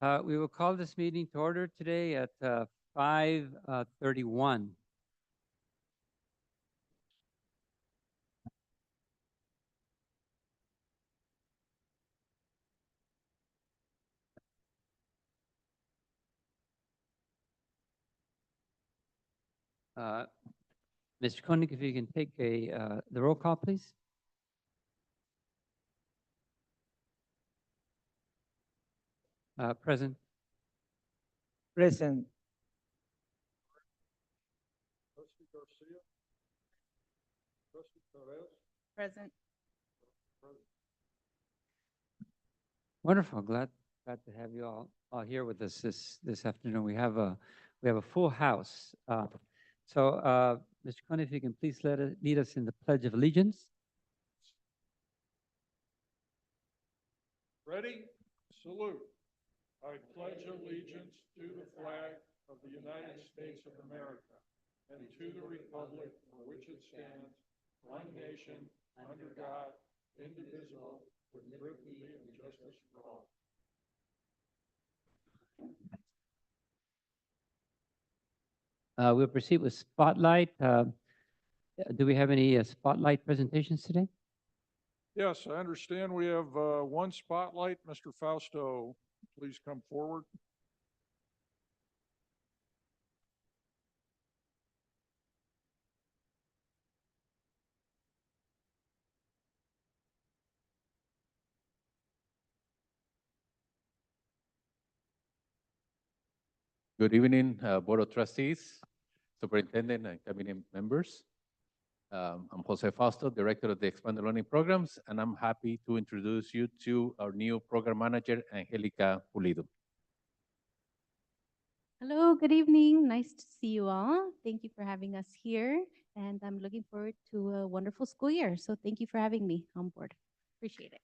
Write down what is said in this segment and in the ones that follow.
We will call this meeting to order today at 5:31. Mr. Koenig, if you can take the roll call, please. Present. Present. Trustee Garcia. Trustee Perez. Present. Wonderful. Glad to have you all here with us this afternoon. We have a full house. Mr. Koenig, if you can please lead us in the Pledge of Allegiance. Ready? Salute. I pledge allegiance to the flag of the United States of America and to the republic for which it stands, one nation, under God, indivisible, with liberty and justice for all. We'll proceed with Spotlight. Do we have any Spotlight presentations today? Yes, I understand we have one spotlight. Mr. Fausto, please come forward. Good evening, Board of Trustees, Superintendent, and Cabinet members. I'm Jose Fausto, Director of the Expanded Learning Programs, and I'm happy to introduce you to our new Program Manager, Angelica Pulido. Hello, good evening. Nice to see you all. Thank you for having us here, and I'm looking forward to a wonderful school year. So thank you for having me on board. Appreciate it.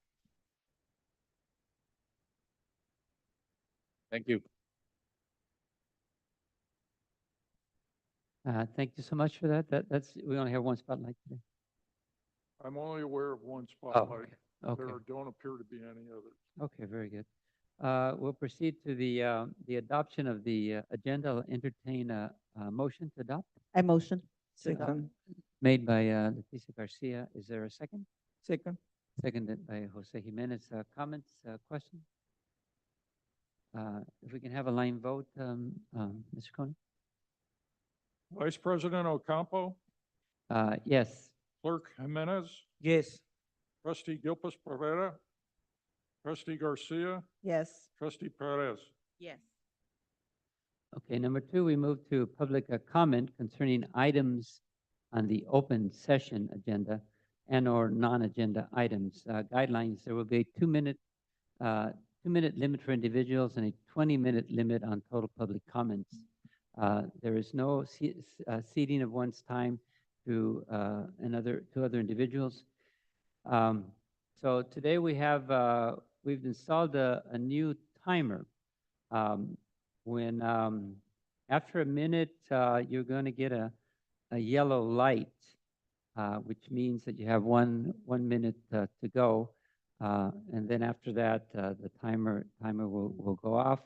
Thank you. Thank you so much for that. We only have one Spotlight today. I'm only aware of one spotlight. Okay. There don't appear to be any others. Okay, very good. We'll proceed to the adoption of the agenda. I'll entertain a motion to adopt. I motion. Second. Made by Leticia Garcia. Is there a second? Second. Seconded by Jose Jimenez. Comments, questions? If we can have a line vote, Mr. Koenig? Vice President Ocampo, Yes. Clerk Jimenez, Yes. Trustee Gilpus Pereira, Trustee Garcia, Yes. Trustee Perez. Yes. Okay, number two, we move to public comment concerning items on the open session agenda and/or non-agenda items. Guidelines, there will be a two-minute limit for individuals and a 20-minute limit on total public comments. There is no ceding of one's time to other individuals. So today we've installed a new timer. When after a minute, you're going to get a yellow light, which means that you have one minute to go, and then after that, the timer will go off.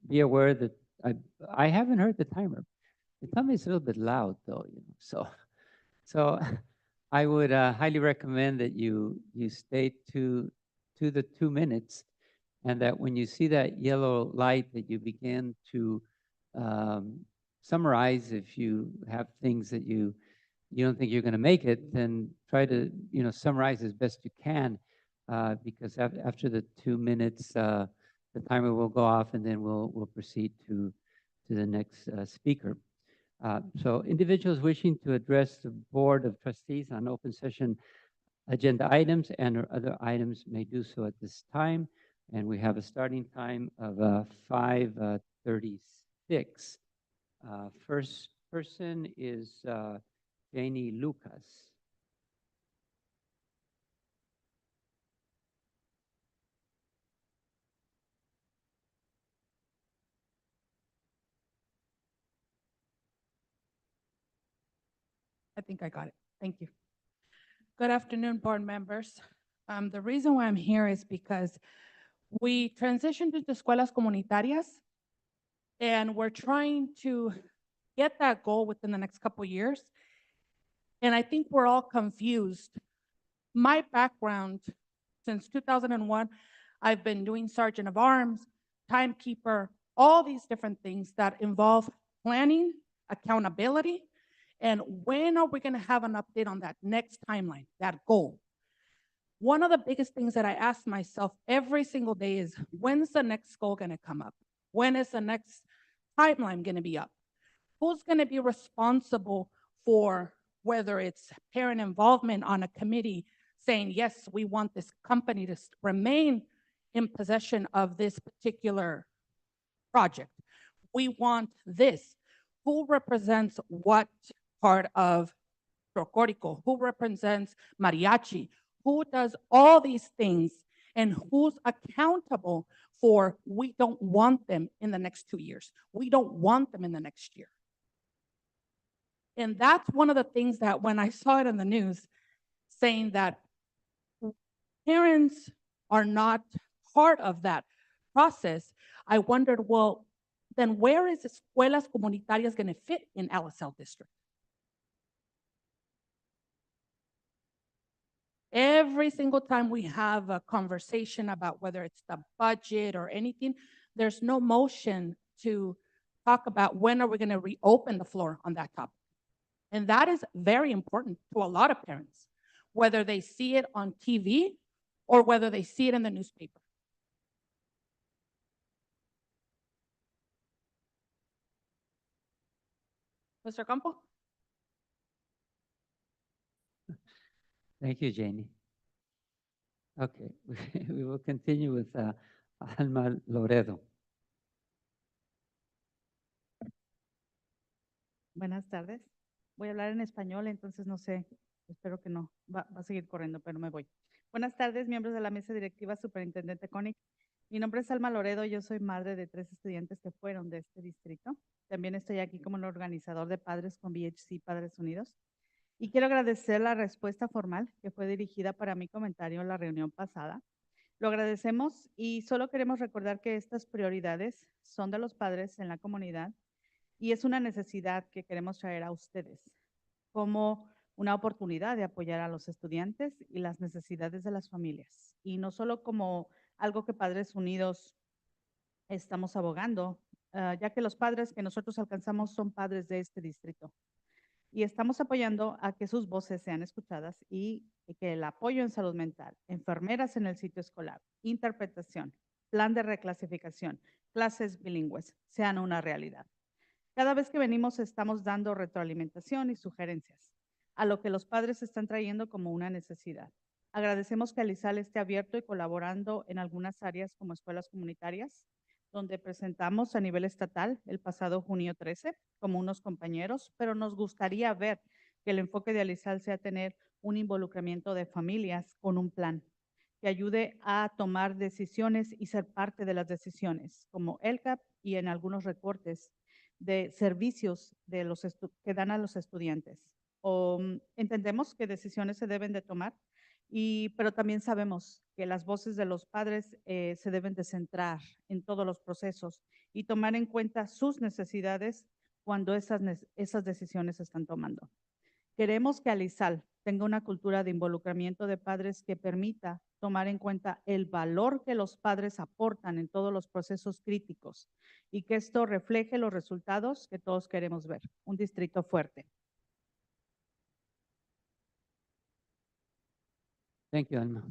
Be aware that I haven't heard the timer. They tell me it's a little bit loud, though, So I would highly recommend that you stay to the 2 minutes, and that when you see that yellow light, that you begin to summarize. If you have things that you don't think you're going to make it, then try to summarize as best you can, because after the 2 minutes, the timer will go off, and then we'll proceed to the next speaker. So individuals wishing to address the Board of Trustees on open session agenda items and or other items may do so at this time. And we have a starting time of 5:36. First person is Janie Lucas. I think I got it. Thank you. Good afternoon, board members. The reason why I'm here is because We transitioned into escuelas comunitarias, and we're trying to get that goal within the next couple of years. And I think we're all confused. My background, since 2001, I've been doing sergeant of arms, timekeeper, all these different things that involve planning, accountability, and when are we going to have an update on that next timeline, that goal? One of the biggest things that I ask myself every single day is, when's the next goal going to come up? When is the next timeline going to be up? Who's going to be responsible for whether it's parent involvement on a committee saying, yes, we want this company to remain in possession of this particular project. We want this. Who represents what part of Procórico? Who represents mariachi? Who does all these things? And who's accountable for, we don't want them in the next 2 years. We don't want them in the next year. And that's one of the things that when I saw it in the news saying that parents are not part of that process, I wondered, well, then where is escuelas comunitarias going to fit in LSL district? Every single time we have a conversation about whether it's the budget or anything, there's no motion to talk about when are we going to reopen the floor on that topic. And that is very important to a lot of parents, whether they see it on TV or whether they see it in the newspaper. Mr. Campo? Thank you, Janie. Okay, we will continue with Alma Loredo. Buenas tardes. Voy a hablar en español, entonces no sé, espero que no, va a seguir corriendo, pero me voy. Buenas tardes, miembros de la mesa directiva, Superintendente Koenig. Mi nombre es Alma Loredo, yo soy madre de 3 estudiantes que fueron de este distrito. También estoy aquí como el organizador de padres con VHC Padres Unidos. Y quiero agradecer la respuesta formal que fue dirigida para mi comentario en la reunión pasada. Lo agradecemos y solo queremos recordar que estas prioridades son de los padres en la comunidad y es una necesidad que queremos traer a ustedes como una oportunidad de apoyar a los estudiantes y las necesidades de las familias. Y no solo como algo que Padres Unidos estamos abogando, ya que los padres que nosotros alcanzamos son padres de este distrito. Y estamos apoyando a que sus voces sean escuchadas y que el apoyo en salud mental, enfermeras en el sitio escolar, interpretación, plan de reclasificación, clases bilingües sean una realidad. Cada vez que venimos estamos dando retroalimentación y sugerencias a lo que los padres están trayendo como una necesidad. Agradecemos que Alisal esté abierto y colaborando en algunas áreas como escuelas comunitarias, donde presentamos a nivel estatal el pasado junio 13 como unos compañeros, pero nos gustaría ver que el enfoque de Alisal sea tener un involucramiento de familias con un plan que ayude a tomar decisiones y ser parte de las decisiones, como ELCAP y en algunos recortes de servicios de los que dan a los estudiantes. Entendemos que decisiones se deben de tomar, pero también sabemos que las voces de los padres se deben de centrar en todos los procesos y tomar en cuenta sus necesidades cuando esas decisiones se están tomando. Queremos que Alisal tenga una cultura de involucramiento de padres que permita tomar en cuenta el valor que los padres aportan en todos los procesos críticos y que esto refleje los resultados que todos queremos ver. Un distrito fuerte. Thank you, Alma.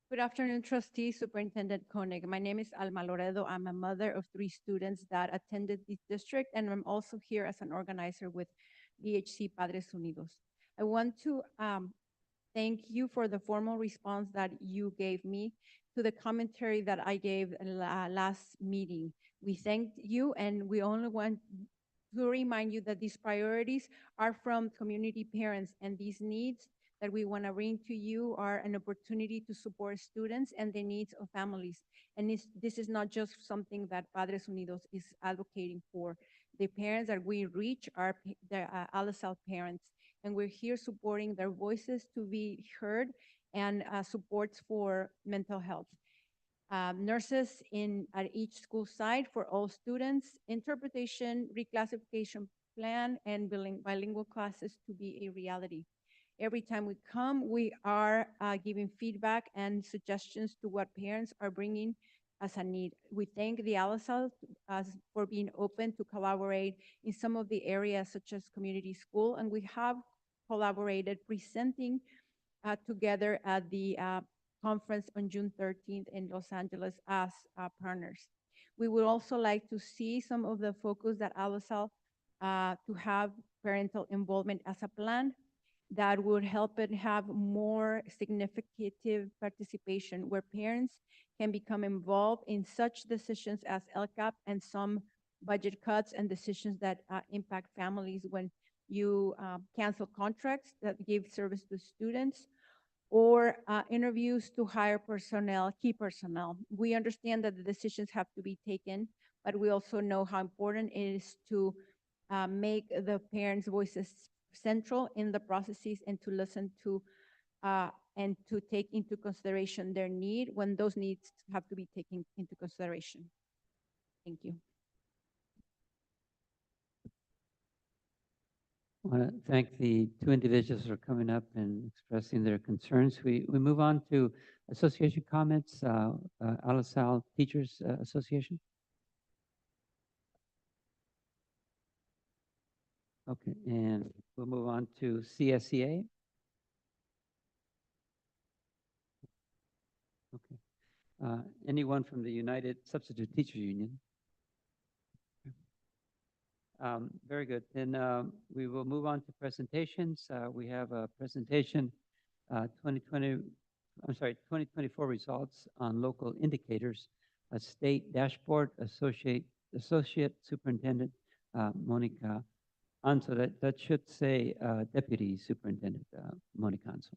Good afternoon, trustees, Superintendent Koenig. My name is Alma Loredo. I'm a mother of 3 students that attended this district, and I'm also here as an organizer with VHC Padres Unidos. I want to thank you for the formal response that you gave me to the commentary that I gave last meeting. We thank you, and we only want to remind you that these priorities are from community parents, and these needs that we want to bring to you are an opportunity to support students and the needs of families. And this is not just something that Padres Unidos is advocating for. The parents that we reach are the LSL parents, and we're here supporting their voices to be heard and supports for mental health. Nurses at each school site for all students, interpretation, reclassification plan, and bilingual classes to be a reality. Every time we come, we are giving feedback and suggestions to what parents are bringing as a need. We thank the ALASAL for being open to collaborate in some of the areas such as community school, and we have collaborated presenting together at the conference on June 13th in Los Angeles as partners. We would also like to see some of the focus that ALASAL to have parental involvement as a plan that would help it have more significant participation where parents can become involved in such decisions as LCAP and some budget cuts and decisions that impact families when you cancel contracts that give service to students or interviews to hire personnel, key personnel. We understand that the decisions have to be taken, but we also know how important it is to make the parents' voices central in the processes and to listen to and to take into consideration their need when those needs have to be taken into consideration. Thank you. I want to thank the two individuals for coming up and expressing their concerns. We move on to association comments, ALASAL Teachers Association. Okay, and we'll move on to CSEA. Okay. Anyone from the United Substitute Teachers Union? Very good. Then we will move on to presentations. We have a presentation 2024 results on local indicators, a state dashboard, Associate Superintendent Monica Anso. That should say Deputy Superintendent Monica Anso.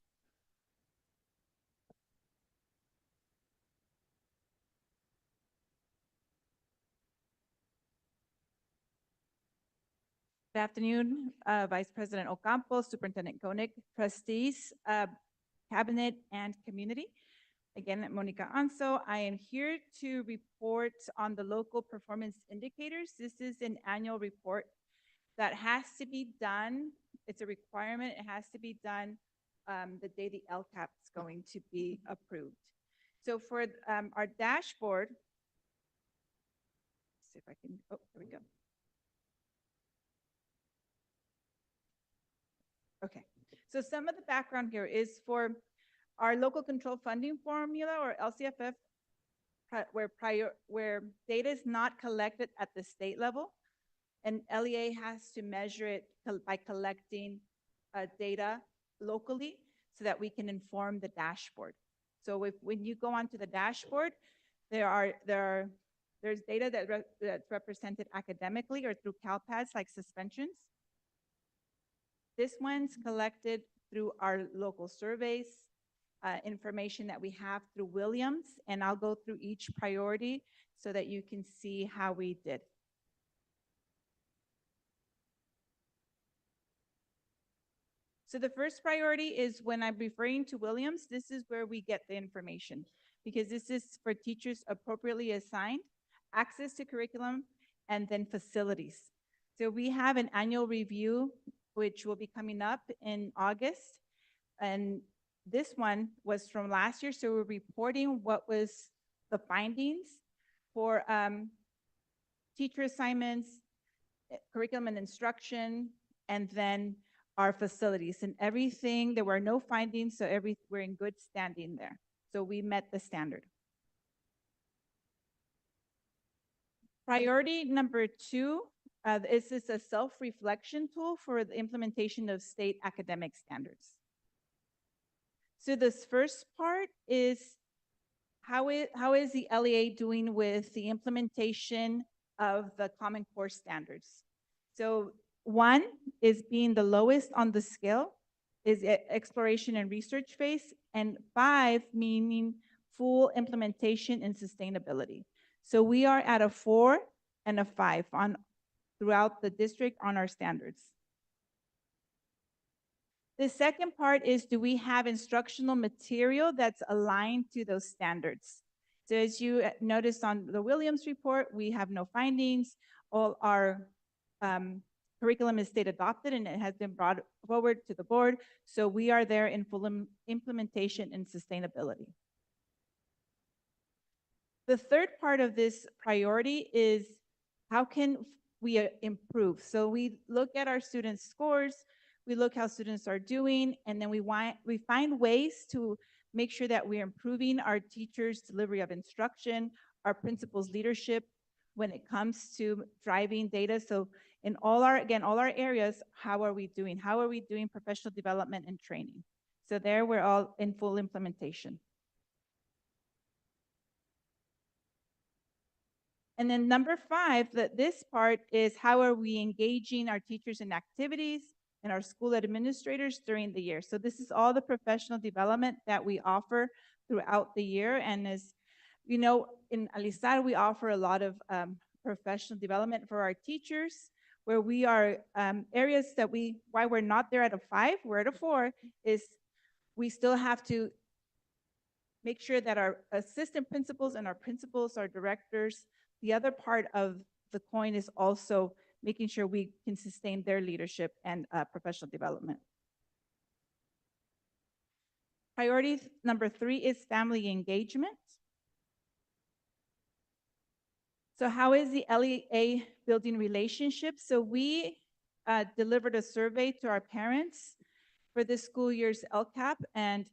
Good afternoon, Vice President Ocampo, Superintendent Koenig, trustees, cabinet, and community. Again, Monica Anso. I am here to report on the local performance indicators. This is an annual report that has to be done. It's a requirement. It has to be done the day the LCAP is going to be approved. So for our dashboard, let's see if I can, oh, there we go. Okay, so some of the background here is for our local control funding formula, or LCFF, where data is not collected at the state level, and LEA has to measure it by collecting data locally so that we can inform the dashboard. So when you go onto the dashboard, there's data that's represented academically or through CalPADS, like suspensions. This one's collected through our local surveys, information that we have through Williams, and I'll go through each priority so that you can see how we did. So the first priority is when I'm referring to Williams, this is where we get the information, because this is for teachers appropriately assigned, access to curriculum, and then facilities. So we have an annual review which will be coming up in August. And this one was from last year, so we're reporting what was the findings for teacher assignments, curriculum and instruction, and then our facilities and everything. There were no findings, so we're in good standing there. So we met the standard. Priority number 2. This is a self-reflection tool for the implementation of state academic standards. So this first part is how is the LEA doing with the implementation of the Common Core standards? So 1 is being the lowest on the scale, is exploration and research phase, and 5 meaning full implementation and sustainability. So we are at a 4 and a 5 throughout the district on our standards. The second part is, do we have instructional material that's aligned to those standards? So as you noticed on the Williams report, we have no findings. All our curriculum is state adopted and it has been brought forward to the board. So we are there in full implementation and sustainability. The third part of this priority is how can we improve? So we look at our students' scores, we look how students are doing, and then we find ways to make sure that we're improving our teachers' delivery of instruction, our principals' leadership when it comes to driving data. So in all our areas, how are we doing? How are we doing professional development and training? So there we're all in full implementation. And then number 5, this part is how are we engaging our teachers in activities and our school administrators during the year. So this is all the professional development that we offer throughout the year. And as you know, in Alisar, we offer a lot of professional development for our teachers, where we are areas that why we're not there at a 5, we're at a 4, is we still have to make sure that our assistant principals and our principals, our directors, the other part of the coin is also making sure we can sustain their leadership and professional development. Priority number 3 is family engagement. So how is the LEA building relationships? So we delivered a survey to our parents for this school year's LCAP, and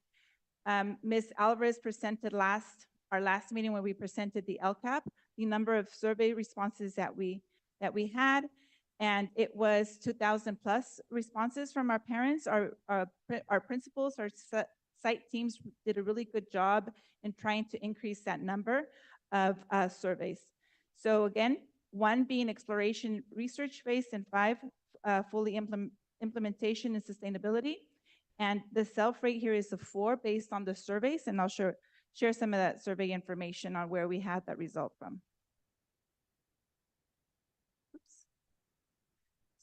Ms. Alvarez presented our last meeting when we presented the LCAP, the number of survey responses that we had, and it was 2,000 plus responses from our parents. Our principals, our site teams did a really good job in trying to increase that number of surveys. So again, 1 being exploration research phase, and 5 fully implementation and sustainability. And the self rate here is a 4 based on the surveys, and I'll share some of that survey information on where we had that result from. Oops.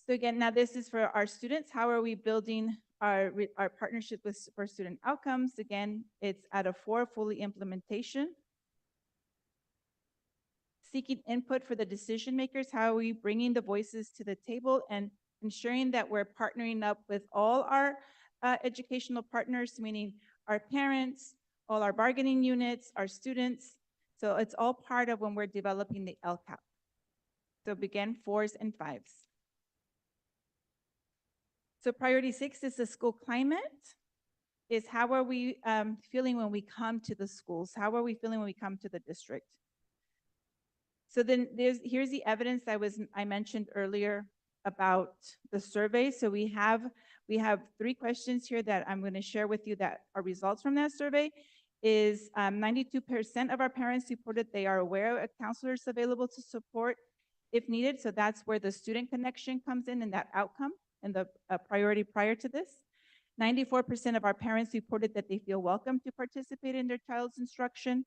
So again, now this is for our students. How are we building our partnership for student outcomes? Again, it's at a 4, fully implementation. Seeking input for the decision makers. How are we bringing the voices to the table and ensuring that we're partnering up with all our educational partners, meaning our parents, all our bargaining units, our students. So it's all part of when we're developing the LCAP. So again, 4s and 5s. So priority 6 is the school climate. Is how are we feeling when we come to the schools? How are we feeling when we come to the district? So then here's the evidence I mentioned earlier about the survey. So we have 3 questions here that I'm going to share with you that are results from that survey. Is 92% of our parents reported they are aware of counselors available to support if needed. So that's where the student connection comes in and that outcome and the priority prior to this. 94% of our parents reported that they feel welcome to participate in their child's instruction.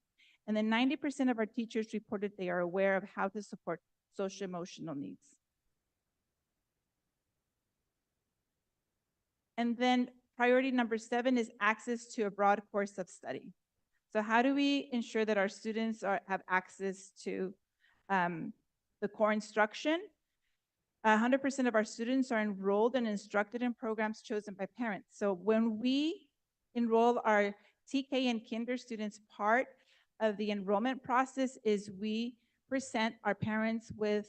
And then 90% of our teachers reported they are aware of how to support social emotional needs. And then priority number 7 is access to a broad course of study. So how do we ensure that our students have access to the core instruction? 100% of our students are enrolled and instructed in programs chosen by parents. So when we enroll our TK and kinder students, part of the enrollment process is we present our parents with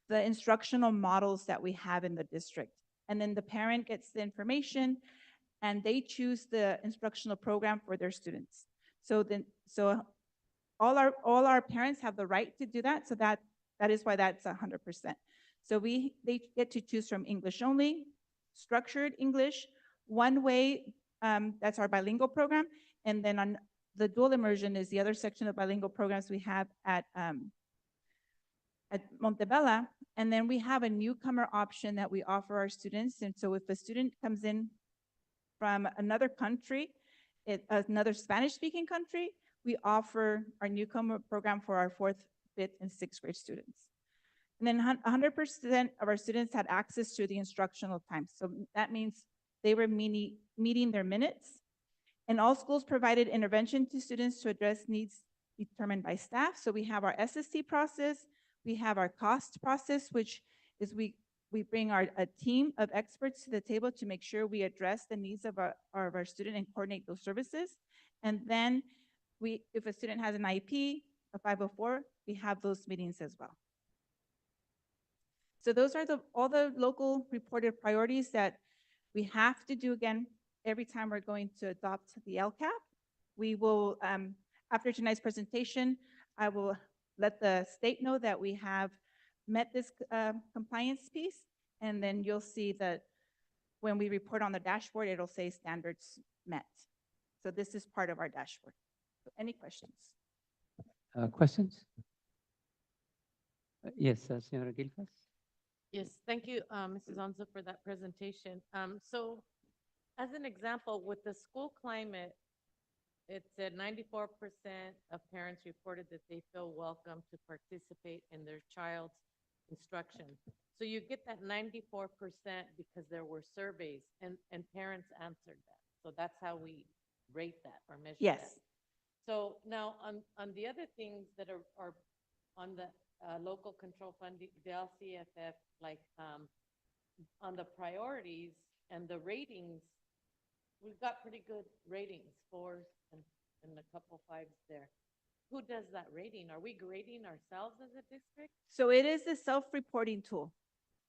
the instructional models that we have in the district. And then the parent gets the information and they choose the instructional program for their students. So all our parents have the right to do that. So that is why that's 100%. So they get to choose from English only, structured English, one way, that's our bilingual program. And then on the dual immersion is the other section of bilingual programs we have at Montebella. And then we have a newcomer option that we offer our students. And so if a student comes in from another country, another Spanish-speaking country, we offer our newcomer program for our 4th, 5th, and 6th grade students. And then 100% of our students had access to the instructional time. So that means they were meeting their minutes. And all schools provided intervention to students to address needs determined by staff. So we have our SSC process, we have our cost process, which is we bring a team of experts to the table to make sure we address the needs of our student and coordinate those services. And then if a student has an IEP, a 504, we have those meetings as well. So those are all the local reported priorities that we have to do again every time we're going to adopt the LCAP. We will, after tonight's presentation, I will let the state know that we have met this compliance piece, and then you'll see that when we report on the dashboard, it'll say standards met. So this is part of our dashboard. So any questions? Questions? Yes, Señora Gilfas? Yes, thank you, Mrs. Onzo, for that presentation. So as an example, with the school climate, it said 94% of parents reported that they feel welcome to participate in their child's instruction. So you get that 94% because there were surveys and parents answered that. So that's how we rate that or measure that. Yes. So now on the other things that are on the local control fund, the LCFF, like on the priorities and the ratings, we've got pretty good ratings, 4s and a couple 5s there. Who does that rating? Are we grading ourselves as a district? So it is a self-reporting tool.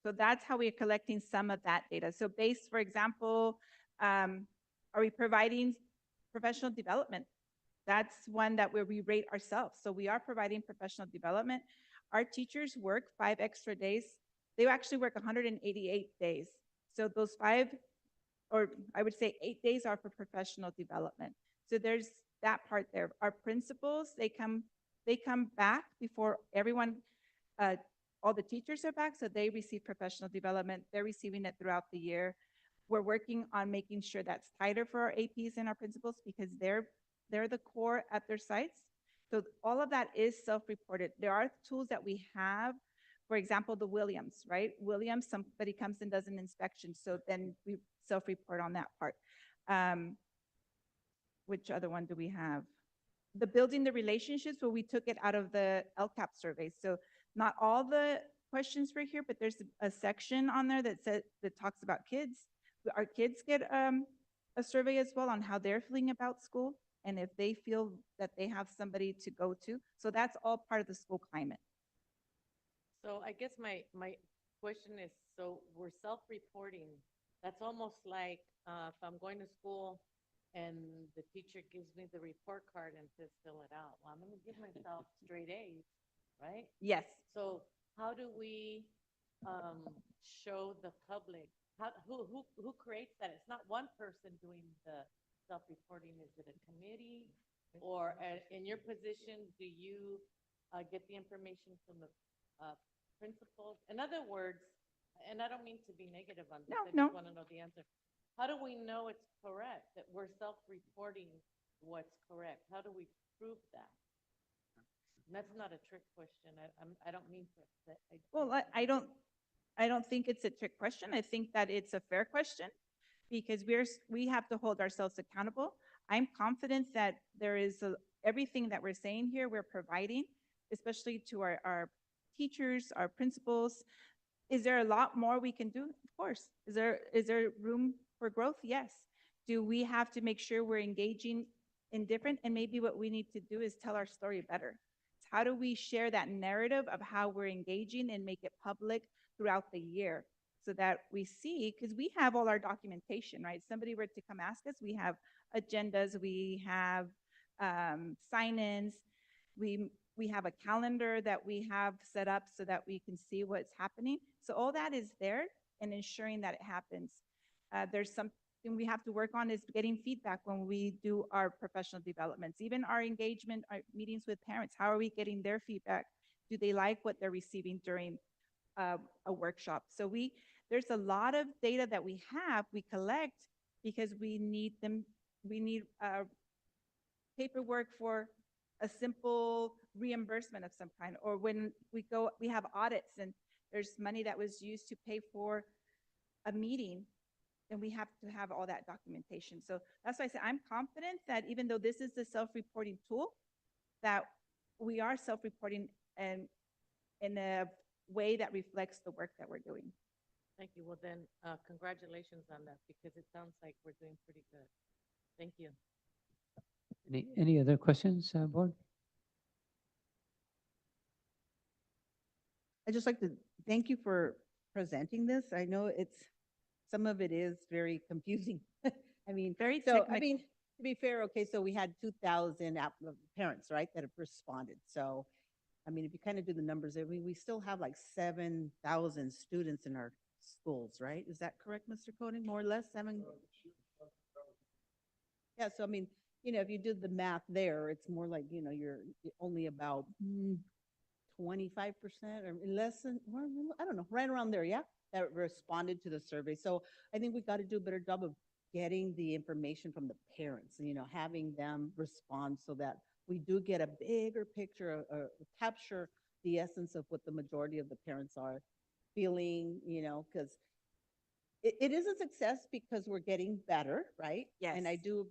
So that's how we are collecting some of that data. So based, for example, are we providing professional development? That's one that where we rate ourselves. So we are providing professional development. Our teachers work 5 extra days. They actually work 188 days. So those 5, or I would say 8 days are for professional development. So there's that part there. Our principals, they come back before everyone, all the teachers are back, so they receive professional development. They're receiving it throughout the year. We're working on making sure that's tighter for our APs and our principals because they're the core at their sites. So all of that is self-reported. There are tools that we have, for example, the Williams, right? Williams, somebody comes and does an inspection, so then we self-report on that part. Which other one do we have? The building the relationships, where we took it out of the LCAP survey. So not all the questions were here, but there's a section on there that talks about kids. Our kids get a survey as well on how they're feeling about school and if they feel that they have somebody to go to. So that's all part of the school climate. So I guess my question is, so we're self-reporting. That's almost like if I'm going to school and the teacher gives me the report card and says, fill it out. Well, I'm going to give myself straight A's, right? Yes. So how do we show the public, who creates that? It's not one person doing the self-reporting. Is it a committee? Or in your position, do you get the information from the principals? In other words, and I don't mean to be negative on this, I just want to know the answer. How do we know it's correct, that we're self-reporting what's correct? How do we prove that? And that's not a trick question. I don't mean to. Well, I don't think it's a trick question. I think that it's a fair question because we have to hold ourselves accountable. I'm confident that there is everything that we're saying here, we're providing, especially to our teachers, our principals. Is there a lot more we can do? Of course. Is there room for growth? Yes. Do we have to make sure we're engaging in different? And maybe what we need to do is tell our story better. How do we share that narrative of how we're engaging and make it public throughout the year so that we see, because we have all our documentation, right? Somebody were to come ask us, we have agendas, we have sign-ins, we have a calendar that we have set up so that we can see what's happening. So all that is there and ensuring that it happens. There's something we have to work on is getting feedback when we do our professional developments, even our engagement, our meetings with parents. How are we getting their feedback? Do they like what they're receiving during a workshop? So there's a lot of data that we collect because we need them. We need paperwork for a simple reimbursement of some kind, or when we have audits and there's money that was used to pay for a meeting and we have to have all that documentation. So that's why I say I'm confident that even though this is the self-reporting tool, that we are self-reporting and in a way that reflects the work that we're doing. Thank you. Well, then, congratulations on that because it sounds like we're doing pretty good. Thank you. Any other questions, board? I'd just like to thank you for presenting this. I know some of it is very confusing. I mean, Very so, I technical. mean, to be fair, okay, so we had 2,000 parents, right, that have responded. So, I mean, if you kind of do the numbers, I mean, we still have like 7,000 students in our schools, right? Is that correct, Mr. Koenig, more or less, Yeah, so I mean, if you do the math there, it's more like, you're only about 25% or less than, well, I don't know, right around there, yeah, that responded to the survey. So I think we got to do a better job of getting the information from the parents, having them respond so that we do get a bigger picture, capture the essence of what the majority of the parents are feeling, because it is a success because we're getting better, right? Yes. And I do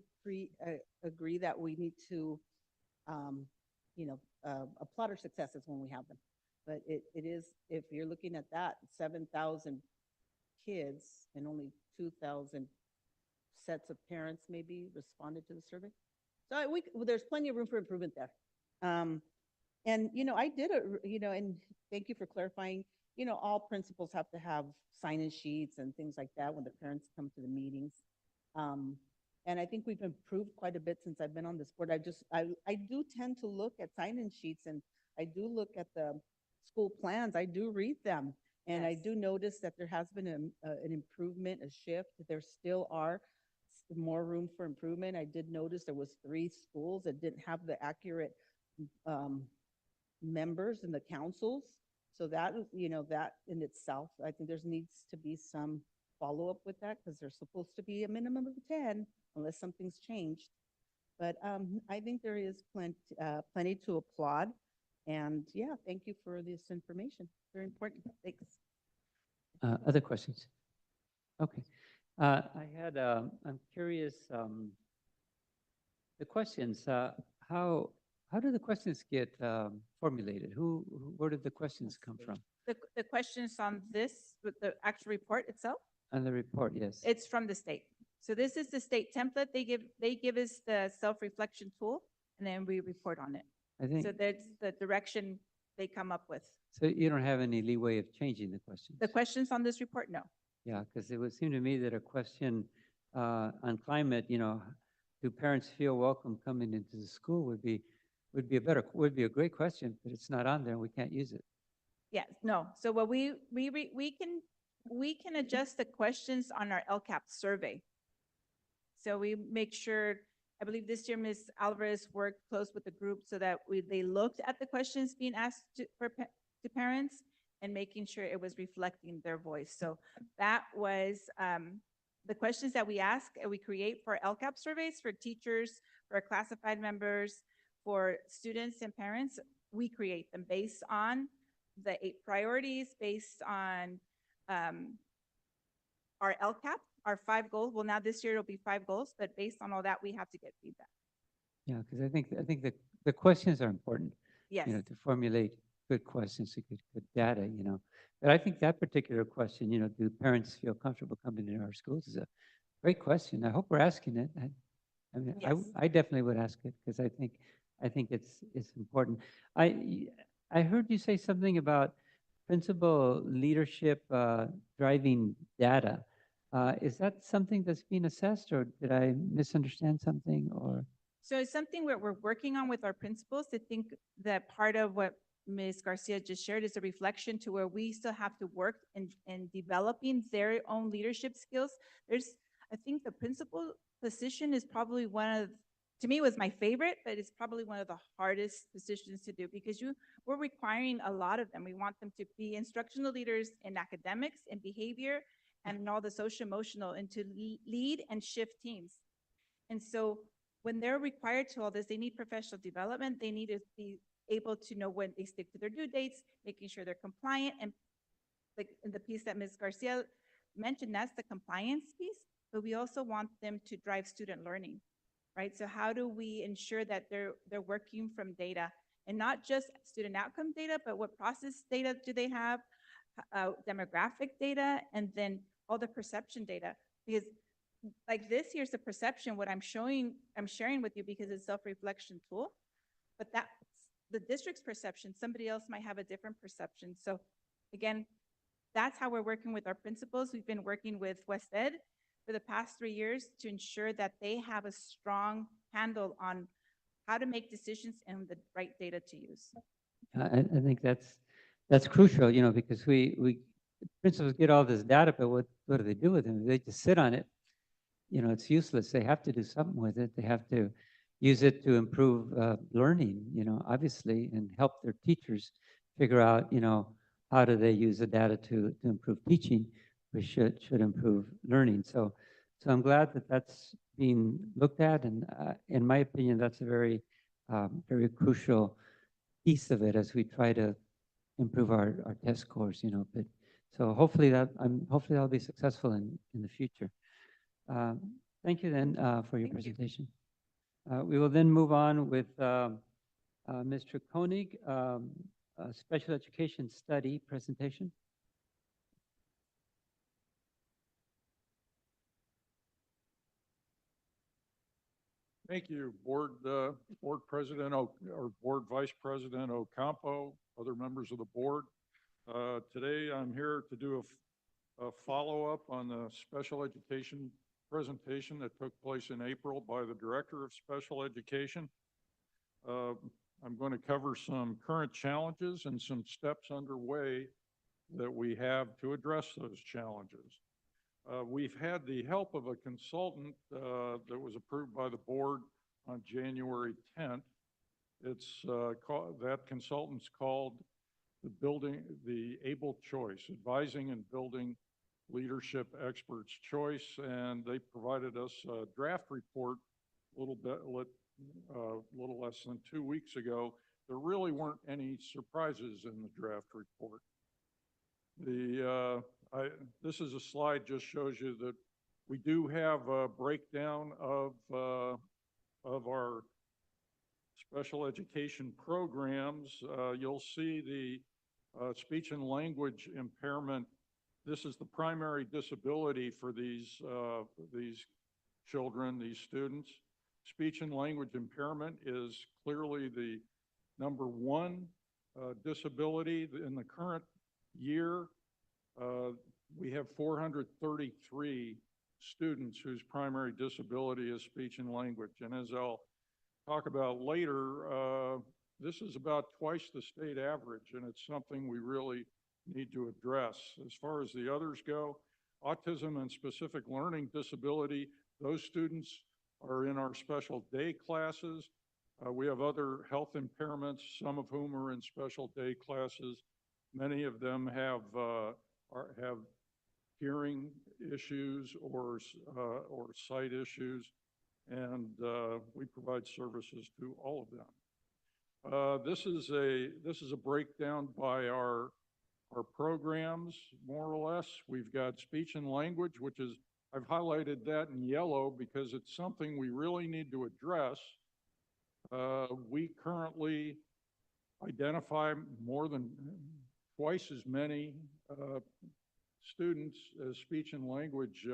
agree that we need to, applaud our successes when we have them. But it is, if you're looking at that, 7,000 kids and only 2,000 sets of parents maybe responded to the survey. So there's plenty of room for improvement there. And, I did, and thank you for clarifying, all principals have to have sign-in sheets and things like that when the parents come to the meetings. And I think we've improved quite a bit since I've been on this board. I do tend to look at sign-in sheets and I do look at the school plans. I do read them. And I Yes. do notice that there has been an improvement, a shift. There still are more room for improvement. I did notice there was 3 schools that didn't have the accurate members in the councils. So that, that in itself, I think there needs to be some follow-up with that because there's supposed to be a minimum of 10 unless something's changed. But I think there is plenty to applaud. And yeah, thank you for this information. Very important. Thanks. Other questions? Okay. I'm curious, the questions, how do the questions get formulated? Where did the questions come from? The questions on this, with the actual report itself, On the report, yes. it's from the state. So this is the state template. They give us the self-reflection tool, and then we report on it. I think, So that's the direction they come up with. so you don't have any leeway of changing the questions? The questions on this report, no. Yeah, because it would seem to me that a question on climate, do parents feel welcome coming into the school would be a great question, but it's not on there and we can't use it. Yes, no. So what we can adjust the questions on our LCAP survey. So we make sure, I believe this year Ms. Alvarez worked close with the group so that they looked at the questions being asked to parents and making sure it was reflecting their voice. So that was the questions that we ask and we create for LCAP surveys for teachers, for classified members, for students and parents. We create them based on the 8 priorities, based on our LCAP, our 5 goals. Well, now this year it'll be 5 goals, but based on all that, we have to get feedback. Yeah, because I think the questions are important. Yes. To formulate good questions, to get good data, But I think that particular question, do parents feel comfortable coming into our schools is a great question. I hope we're asking it. I mean, Yes. I definitely would ask it because I think it's important. I heard you say something about principal leadership driving data. Is that something that's being assessed, or did I misunderstand something, or? So it's something we're working on with our principals. I think that part of what Ms. Garcia just shared is a reflection to where we still have to work in developing their own leadership skills. I think the principal position is probably to me, it was my favorite, but it's probably one of the hardest positions to do because we're requiring a lot of them. We want them to be instructional leaders in academics and behavior and in all the social emotional, and to lead and shift teams. And so when they're required to all this, they need professional development. They need to be able to know when they stick to their due dates, making sure they're compliant. And like in the piece that Ms. Garcia mentioned, that's the compliance piece. but we also want them to drive student learning, right? So how do we ensure that they're working from data and not just student outcome data, but what process data do they have, demographic data, and then all the perception data? Because like this here's the perception, what I'm sharing with you because it's self-reflection tool, but that's the district's perception. Somebody else might have a different perception. So again, that's how we're working with our principals. We've been working with West Ed for the past 3 years to ensure that they have a strong handle on how to make decisions and the right data to use. I think that's crucial, you know, because we principals get all this data, but what do they do with it? They just sit on it. You know, it's useless. They have to do something with it. They have to use it to improve learning, you know, obviously, and help their teachers figure out, you know, how do they use the data to improve teaching, which should improve learning. So I'm glad that that's being looked at, and in my opinion, that's a very very crucial piece of it as we try to improve our test scores, you know. But so hopefully that'll be successful in the future. Thank you then for your Thank you. presentation. We will then move on with Mr. Koenig, special education study presentation. Thank you, Board President or Board Vice President Ocampo, other members of the board. Today, I'm here to do a follow-up on the special education presentation that took place in April by the Director of Special Education. I'm going to cover some current challenges and some steps underway that we have to address those challenges. We've had the help of a consultant that was approved by the board on January 10th. That consultant's called the Able Choice, Advising and Building Leadership Experts Choice, and they provided us a draft report a little less than 2 weeks ago. There really weren't any surprises in the draft report. This is a slide just shows you that we do have a breakdown of our special education programs. You'll see the speech and language impairment. This is the primary disability for these children, these students. Speech and language impairment is clearly the number one disability in the current year. We have 433 students whose primary disability is speech and language. And as I'll talk about later, this is about twice the state average, and it's something we really need to address. As far as the others go, autism and specific learning disability, those students are in our special day classes. We have other health impairments, some of whom are in special day classes. Many of them have hearing issues or sight issues, and we provide services to all of them. This is a breakdown by our programs, more or less. We've got speech and language, which is, I've highlighted that in yellow because it's something we really need to address. We currently identify more than twice as many students as speech and language,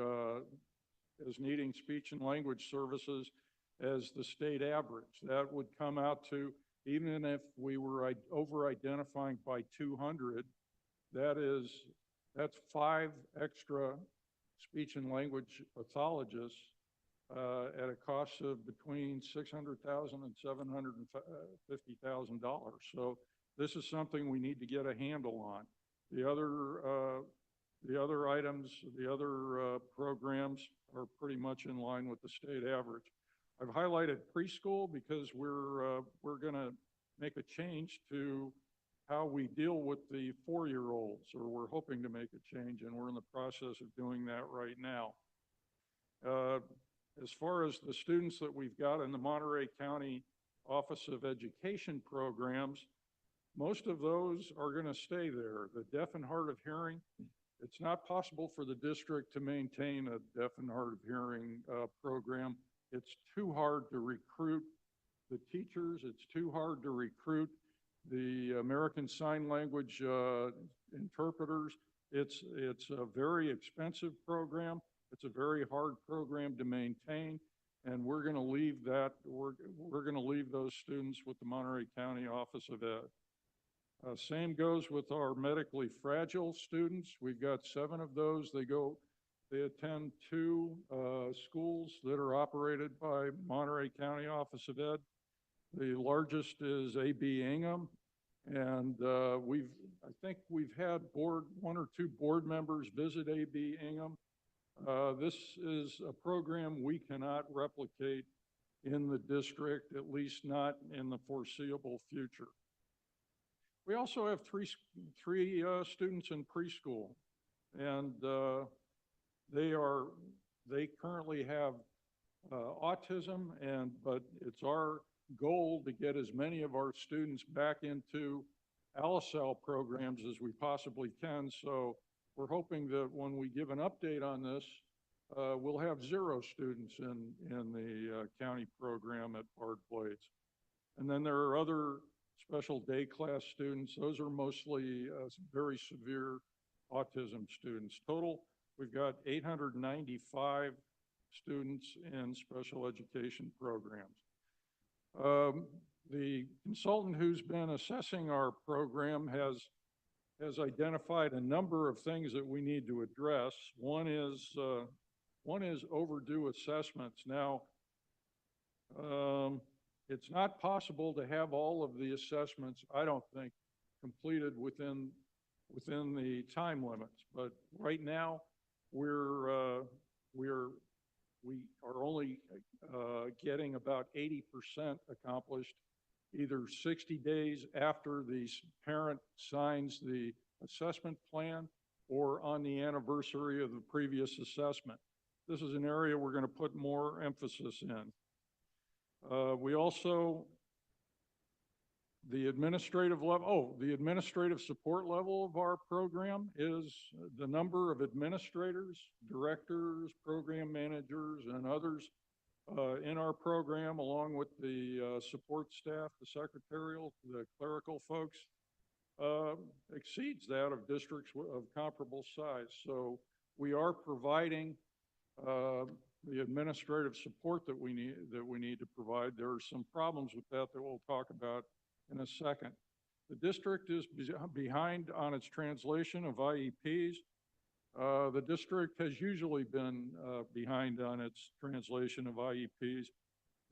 as needing speech and language services as the state average. That would come out to, even if we were over-identifying by 200, that's 5 extra speech and language pathologists at a cost of between $600,000 and $750,000. So this is something we need to get a handle on. The other items, the other programs are pretty much in line with the state average. I've highlighted preschool because we're going to make a change to how we deal with the 4-year-olds, or we're hoping to make a change, and we're in the process of doing that right now. As far as the students that we've got in the Monterey County Office of Education programs, most of those are going to stay there. The deaf and hard of hearing, It's not possible for the district to maintain a deaf and hard of hearing program. It's too hard to recruit the teachers. It's too hard to recruit the American Sign Language interpreters. It's a very expensive program. It's a very hard program to maintain. And we're going to leave that, we're going to leave those students with the Monterey County Office of Ed. Same goes with our medically fragile students. We've got 7 of those. They attend 2 schools that are operated by Monterey County Office of Ed. The largest is A.B. Ingham. And I think we've had 1 or 2 board members visit A.B. Ingham. This is a program we cannot replicate in the district, at least not in the foreseeable future. We also have three students in preschool, and they currently have autism, but it's our goal to get as many of our students back into ALICEL programs as we possibly can. So we're hoping that when we give an update on this, we'll have 0 students in the county program at Bard Blades. And then there are other special day class students. Those are mostly very severe autism students. Total, we've got 895 students in special education programs. The consultant who's been assessing our program has identified a number of things that we need to address. One is overdue assessments. Now, it's not possible to have all of the assessments, I don't think, completed within the time limits. But right now, we are only getting about 80% accomplished, either 60 days after the parent signs the assessment plan or on the anniversary of the previous assessment. This is an area we're going to put more emphasis in. We also, the administrative level, the administrative support level of our program is the number of administrators, directors, program managers, and others in our program, along with the support staff, the secretarial, the clerical folks, exceeds that of districts of comparable size. So we are providing the administrative support that we need to provide. There are some problems with that we'll talk about in a second. The district is behind on its translation of IEPs. The district has usually been behind on its translation of IEPs.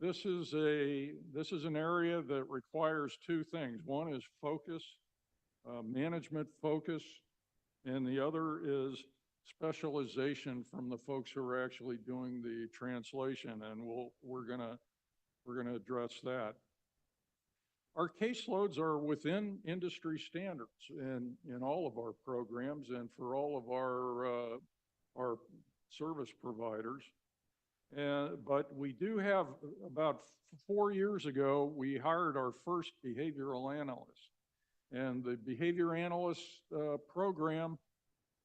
This is an area that requires 2 things. One is focus, management focus, and the other is specialization from the folks who are actually doing the translation, and we're gonna address that. Our caseloads are within industry standards in all of our programs and for all of our service providers. But we do have, about 4 years ago, we hired our first behavioral analyst. And the behavior analyst program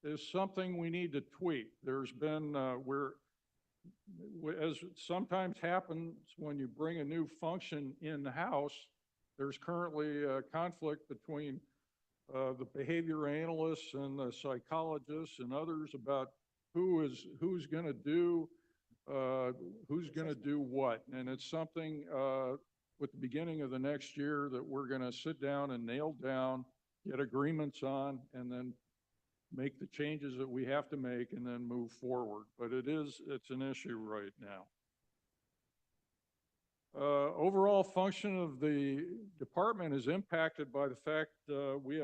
is something we need to tweak. There's been, as sometimes happens when you bring a new function in-house, there's currently a conflict between the behavior analysts and the psychologists and others about who's going to do what. And it's something with the beginning of the next year that we're going to sit down and nail down, get agreements on, and then make the changes that we have to make and then move forward. But it's an issue right now. Overall function of the department is impacted by the fact we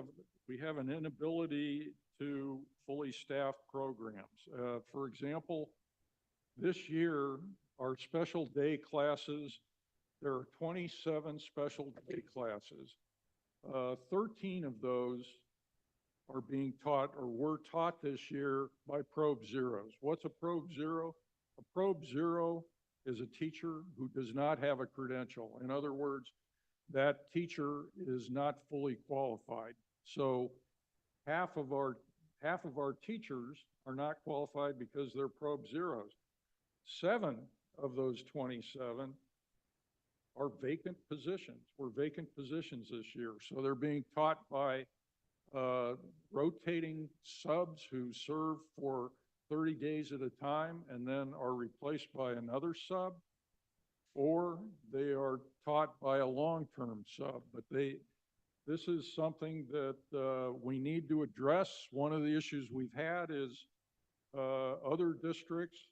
have an inability to fully staff programs. For example, this year, our special day classes, there are 27 special day classes. 13 of those are being taught or were taught this year by Probe Zeros. What's a Probe Zero? A Probe Zero is a teacher who does not have a credential. In other words, that teacher is not fully qualified. So half of our half of our teachers are not qualified because they're probe zeros. 7 of those 27 are vacant positions, were vacant positions this year. So they're being taught by rotating subs who serve for 30 days at a time and then are replaced by another sub, or they are taught by a long-term sub. But this is something that we need to address. One of the issues we've had is other districts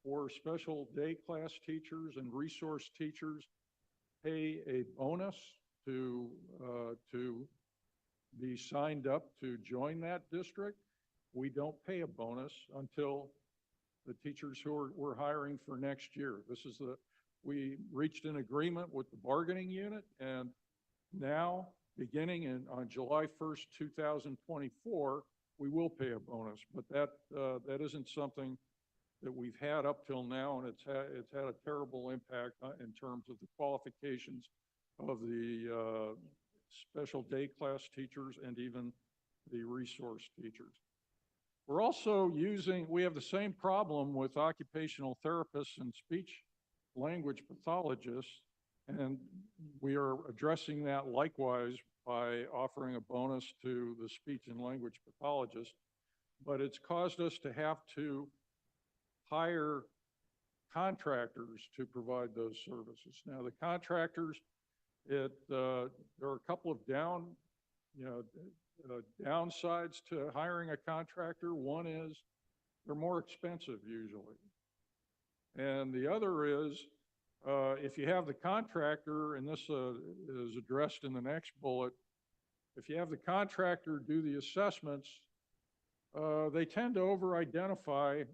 for special day class teachers and resource teachers pay a bonus to be signed up to join that district. We don't pay a bonus until the teachers who we're hiring for next year. We reached an agreement with the bargaining unit, and now, beginning on July 1st, 2024, we will pay a bonus. But that isn't something that we've had up till now, and it's had a terrible impact in terms of the qualifications of the special day class teachers and even the resource teachers. We're also we have the same problem with occupational therapists and speech language pathologists, and we are addressing that likewise by offering a bonus to the speech and language pathologists. But it's caused us to have to hire contractors to provide those services. Now, the contractors, there are a couple of downsides to hiring a contractor. One is they're more expensive usually. And the other is, if you have the contractor, and this is addressed in the next bullet, if you have the contractor do the assessments, they tend to over-identify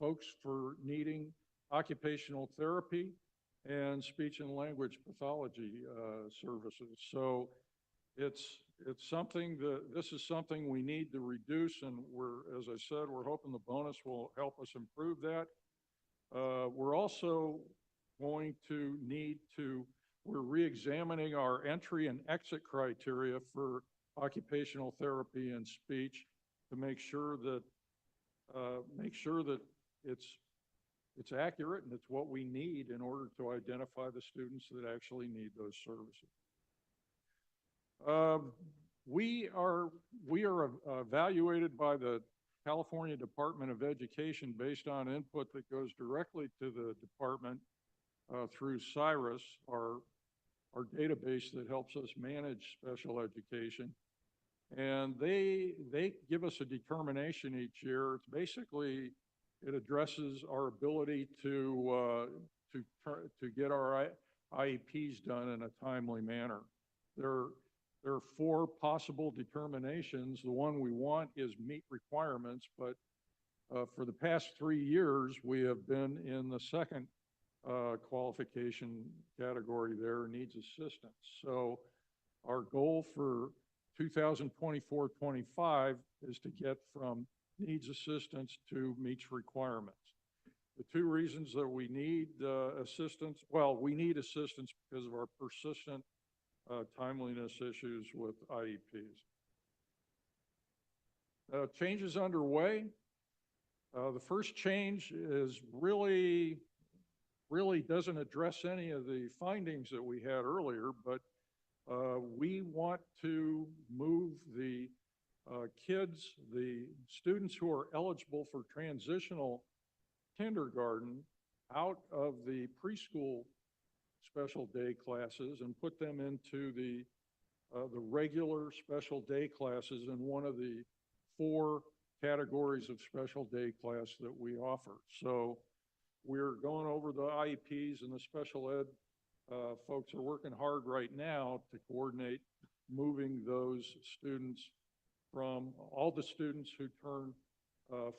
folks for needing occupational therapy and speech and language pathology services. So this is something we need to reduce, and as I said, we're hoping the bonus will help us improve that. We're also going to we're re-examining our entry and exit criteria for occupational therapy and speech to make sure that it's accurate and it's what we need in order to identify the students that actually need those services. We are evaluated by the California Department of Education based on input that goes directly to the department through CYRUS, our database that helps us manage special education. And they give us a determination each year. It's basically, it addresses our ability to get our IEPs done in a timely manner. There are 4 possible determinations. The one we want is meet requirements, but for the past 3 years, we have been in the second qualification category there, needs assistance. So our goal for 2024-25 is to get from needs assistance to meets requirements. The 2 reasons that we need assistance, well, we need assistance because of our persistent timeliness issues with IEPs. Changes underway. The first change is really doesn't address any of the findings that we had earlier, but we want to move the the students who are eligible for transitional kindergarten out of the preschool special day classes and put them into the regular special day classes in one of the 4 categories of special day class that we offer. So we're going over the IEPs, and the special ed folks are working hard right now to coordinate moving those students from all the students who turn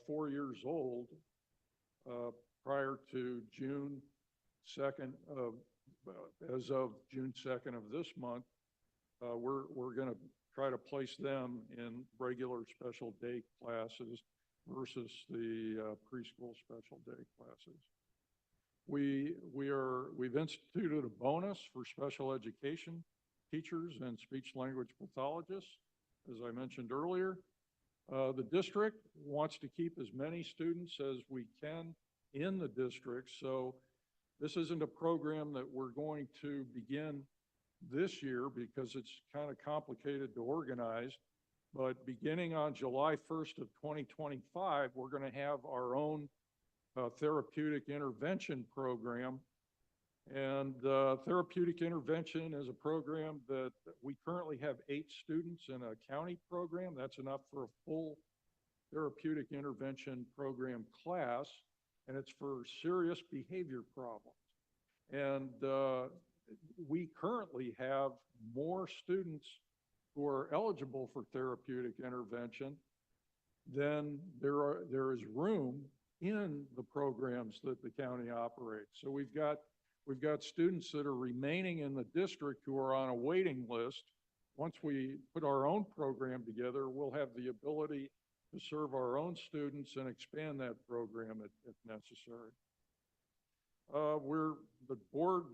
4 years old prior to June 2nd as of June 2nd of this month. We're going to try to place them in regular special day classes versus the preschool special day classes. We've instituted a bonus for special education teachers and speech language pathologists, as I mentioned earlier. The district wants to keep as many students as we can in the district, so this isn't a program that we're going to begin this year because it's kind of complicated to organize. But beginning on July 1st of 2025, we're going to have our own therapeutic intervention program. And therapeutic intervention is a program that we currently have 8 students in a county program. That's enough for a full therapeutic intervention program class, and it's for serious behavior problems. And we currently have more students who are eligible for therapeutic intervention than there is room in the programs that the county operates. So we've got students that are remaining in the district who are on a waiting list. Once we put our own program together, we'll have the ability to serve our own students and expand that program if necessary. The board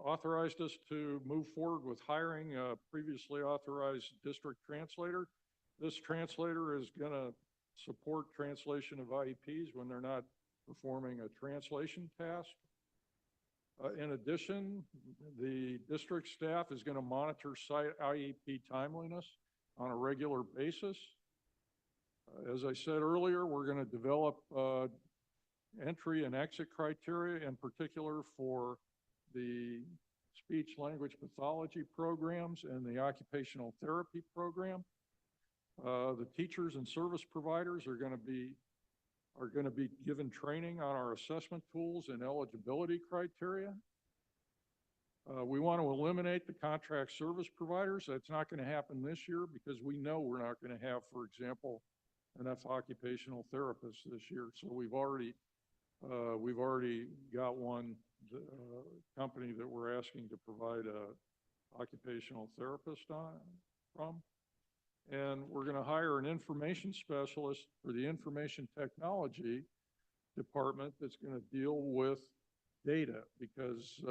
authorized us to move forward with hiring a previously authorized district translator. This translator is going to support translation of IEPs when they're not performing a translation task. In addition, the district staff is going to monitor site IEP timeliness on a regular basis. As I said earlier, we're going to develop entry and exit criteria, in particular for the speech language pathology programs and the occupational therapy program. The teachers and service providers are going to be given training on our assessment tools and eligibility criteria. We want to eliminate the contract service providers. That's not going to happen this year because we know we're not going to have, for example, enough occupational therapists this year. So we've already got one company that we're asking to provide a occupational therapist from. And we're going to hire an information specialist for the information technology department that's going to deal with data, because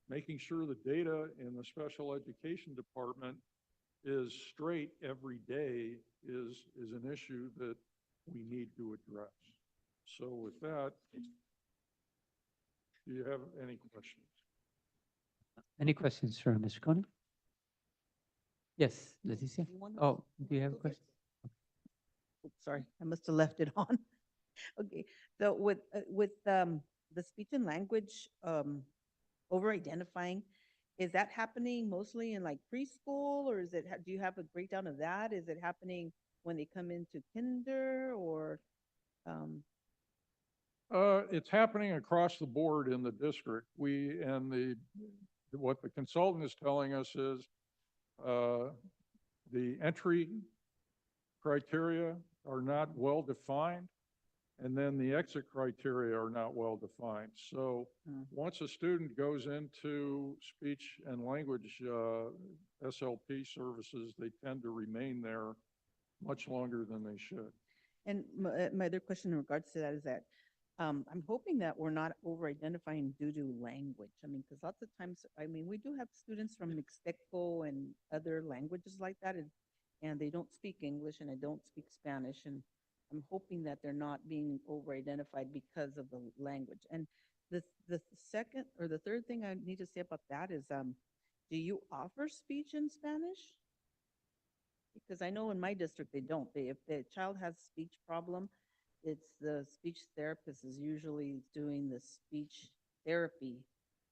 making sure the data in the special education department is straight every day is an issue that we need to address. So with that, do you have any questions? Any questions for Mr. Koenig? Yes, Leticia? You want to- Oh, do you have a question? Oops, sorry, I must have left it on. Okay, so with the speech and language over-identifying, is that happening mostly in like preschool, or is it, do you have a breakdown of that? Is it happening when they come into kinder, or? It's happening across the board in the district. What the consultant is telling us is the entry criteria are not well defined, and then the exit criteria are not well defined. So once a student goes into speech and language SLP services, they tend to remain there much longer than they should. And my other question in regards to that is that I'm hoping that we're not over-identifying due to language. I mean, because lots of times, I mean, we do have students from Mixteco and other languages like that, and they don't speak English and they don't speak Spanish. And I'm hoping that they're not being over-identified because of the language. And the second or the third thing I need to say about that is, do you offer speech in Spanish? Because I know in my district they don't. If the child has a speech problem, it's the speech therapist is usually doing the speech therapy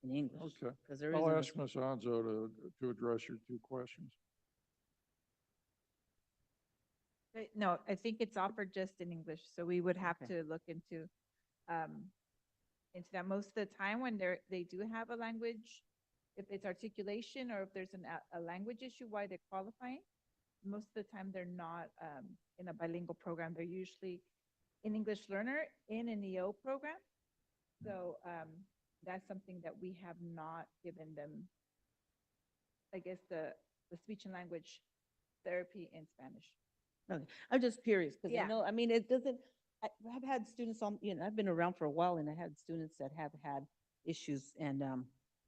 in English. Okay. Because there I'll isn't a- ask Ms. Anzo to address your 2 questions. No, I think it's offered just in English, so we would have Okay. to look into that. Most of the time when they do have a language, if it's articulation or if there's a language issue why they're qualifying, most of the time they're not in a bilingual program. They're usually an English learner in an EO program. So that's something that we have not given them, I guess, the speech and language therapy in Spanish. Okay. I'm just curious because Yeah. I know, I mean, it doesn't, I've had students on, you know, I've been around for a while and I had students that have had issues and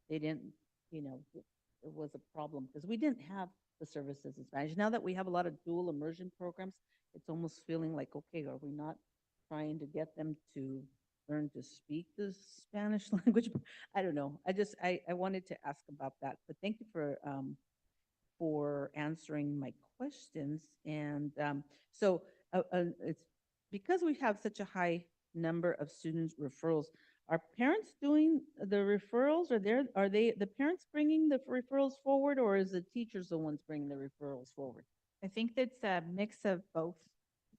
they didn't, you know, it was a problem because we didn't have the services in Spanish. Now that we have a lot of dual immersion programs, it's almost feeling like, okay, are we not trying to get them to learn to speak the Spanish language? I don't know. I wanted to ask about that, but thank you for answering my questions. And it's because we have such a high number of student referrals. Are parents doing the referrals? Are they the parents bringing the referrals forward, or is the teachers the ones bringing the referrals forward? I think that's a mix of both.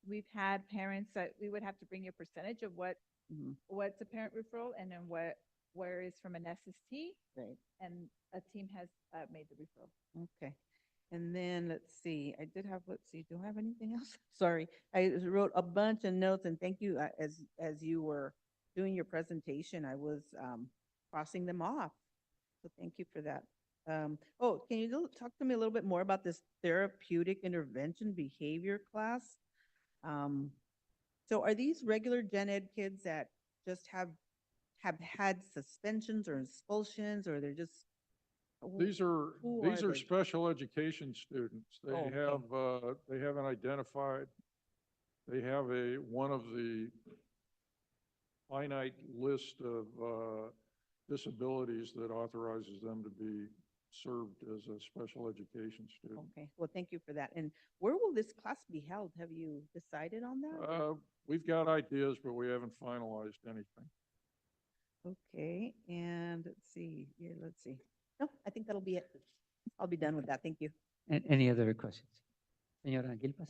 We've had parents that we would have to bring you a percentage of what's a parent referral and then where is from an SST, Right. and a team has made the referral. Okay. And then let's see, let's see, do I have anything else? Sorry, I wrote a bunch of notes, and thank you, as you were doing your presentation, I was crossing them off. So thank you for that. Oh, can you talk to me a little bit more about this therapeutic intervention behavior class? So are these regular gen ed kids that just have had suspensions or expulsions, or they're just? These are Who are they? special education students. They Oh, okay. they haven't identified, they have one of the finite list of disabilities that authorizes them to be served as a special education student. Okay, well, thank you for that. And where will this class be held? Have you decided on that? We've got ideas, but we haven't finalized anything. Okay, and let's see. No, I think that'll be it. I'll be done with that. Thank you. Any other questions? Señora Gilpas?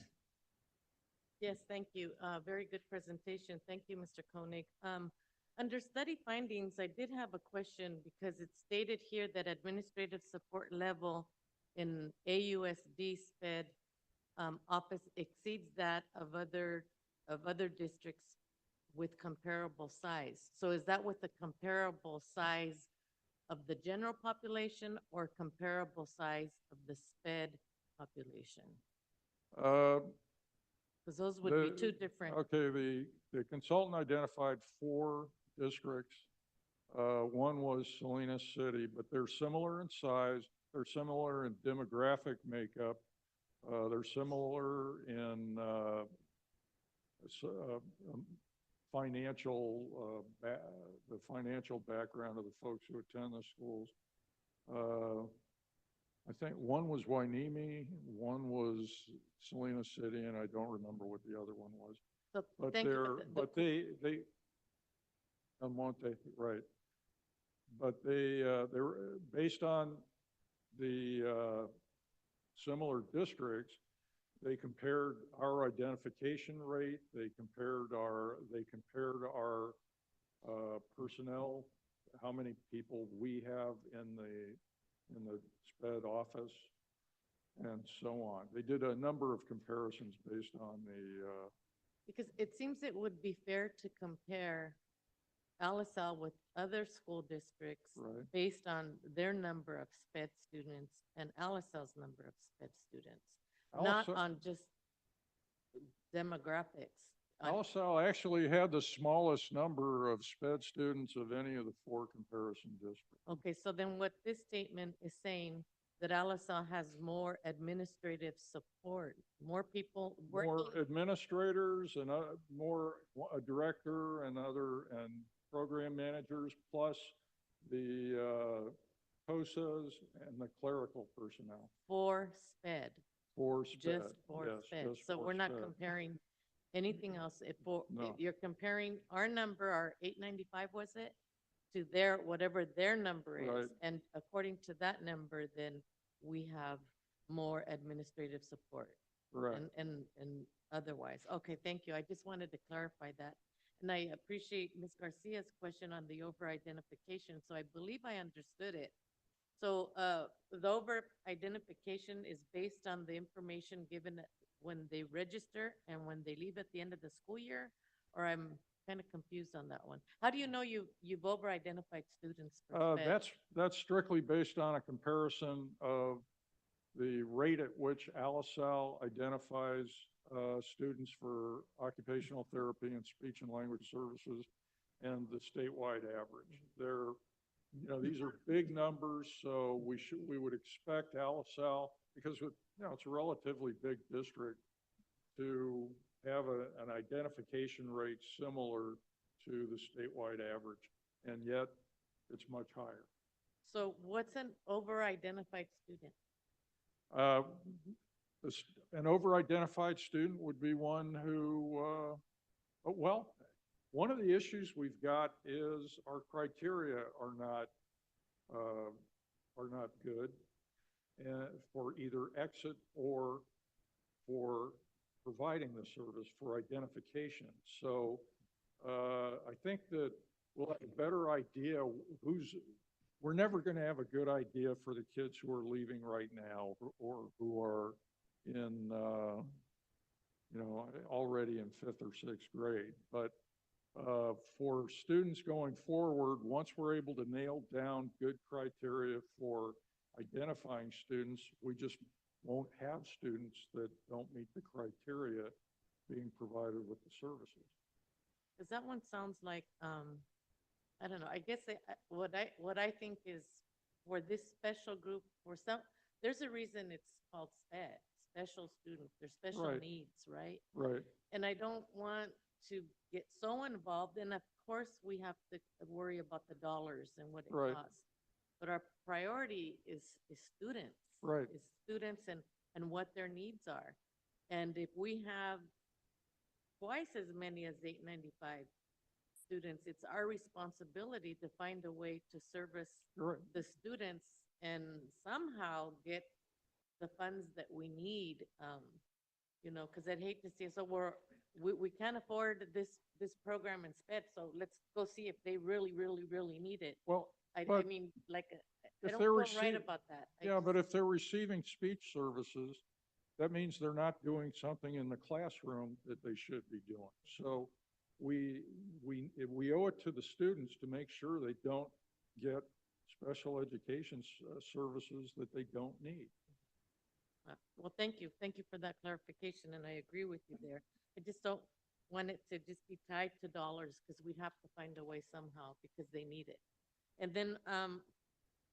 Yes, thank you. Very good presentation. Thank you, Mr. Koenig. Under study findings, I did have a question because it's stated here that administrative support level in AUSD SPED office exceeds that of other districts with comparable size. So is that with the comparable size of the general population or comparable size of the SPED population? Because those would be two different. Okay, the consultant identified 4 districts. One was Salinas City, but they're similar in size. They're similar in demographic makeup. They're similar in the financial background of the folks who attend the schools. I think one was Hueneme, one was Salinas City, and I don't remember what the other one was. So But thank you, but the- they, El Monte, right. But they were based on the similar districts. They compared our identification rate. They compared our personnel, how many people we have in the SPED office, and so on. They did a number of comparisons based on Because it seems it would be fair to compare Alisal with other school districts Right. based on their number of SPED students and Alisal's number of SPED students, not Also- on just demographics. LaSalle actually had the smallest number of SPED students of any of the 4 comparison districts. Okay, so then what this statement is saying, that Alisal has more administrative support, more people More working. administrators and a director and program managers, plus the COSAs and the clerical personnel For SPED, for SPED. just for Yes, SPED. just So for we're not SPED. comparing anything else. No. If you're comparing our number, our 895, was it? To whatever their number Right. is. And according to that number, then we have more administrative support. Right. And otherwise. Okay, thank you. I just wanted to clarify that. And I appreciate Ms. Garcia's question on the over-identification. So I believe I understood it. So the over-identification is based on the information given when they register and when they leave at the end of the school year? Or I'm kind of confused on that one. How do you know you've over-identified students for SPED? That's strictly based on a comparison of the rate at which Alisal identifies students for occupational therapy and speech and language services and the statewide average. These are big numbers, so we would expect Alisal because it's a relatively big district to have an identification rate similar to the statewide average, and yet it's much higher. So what's an over-identified student? Uh, An over-identified student would be one who, well, one of the issues we've got is our criteria are not good for either exit or for providing the service for identification. So I think that we'll have a better idea we're never going to have a good idea for the kids who are leaving right now or who are in, already in 5th or 6th grade. But for students going forward, once we're able to nail down good criteria for identifying students, we just won't have students that don't meet the criteria being provided with the services. Because that one sounds like, I don't know, I guess what I think is for this special group, there's a reason it's called SPED, special students, they're special Right. needs, right? Right, And I don't want to get so involved, and of course, we have to worry about the dollars and what it Right. costs. But our priority is students. Right. Is students and what their needs are. And if we have twice as many as 895 students, it's our responsibility to find a way to service you're right. the students and somehow get the funds that we need, because I'd hate to see, so we can't afford this program in SPED, so let's go see if they really, really, really need it. Well, I but mean, like, I if don't they're feel right receiving- about that. yeah, but if they're receiving speech services, that means they're not doing something in the classroom that they should be doing. So we owe it to the students to make sure they don't get special education services that they don't need. Well, thank you. Thank you for that clarification, and I agree with you there. I just don't want it to just be tied to dollars, because we have to find a way somehow, because they need it. And then,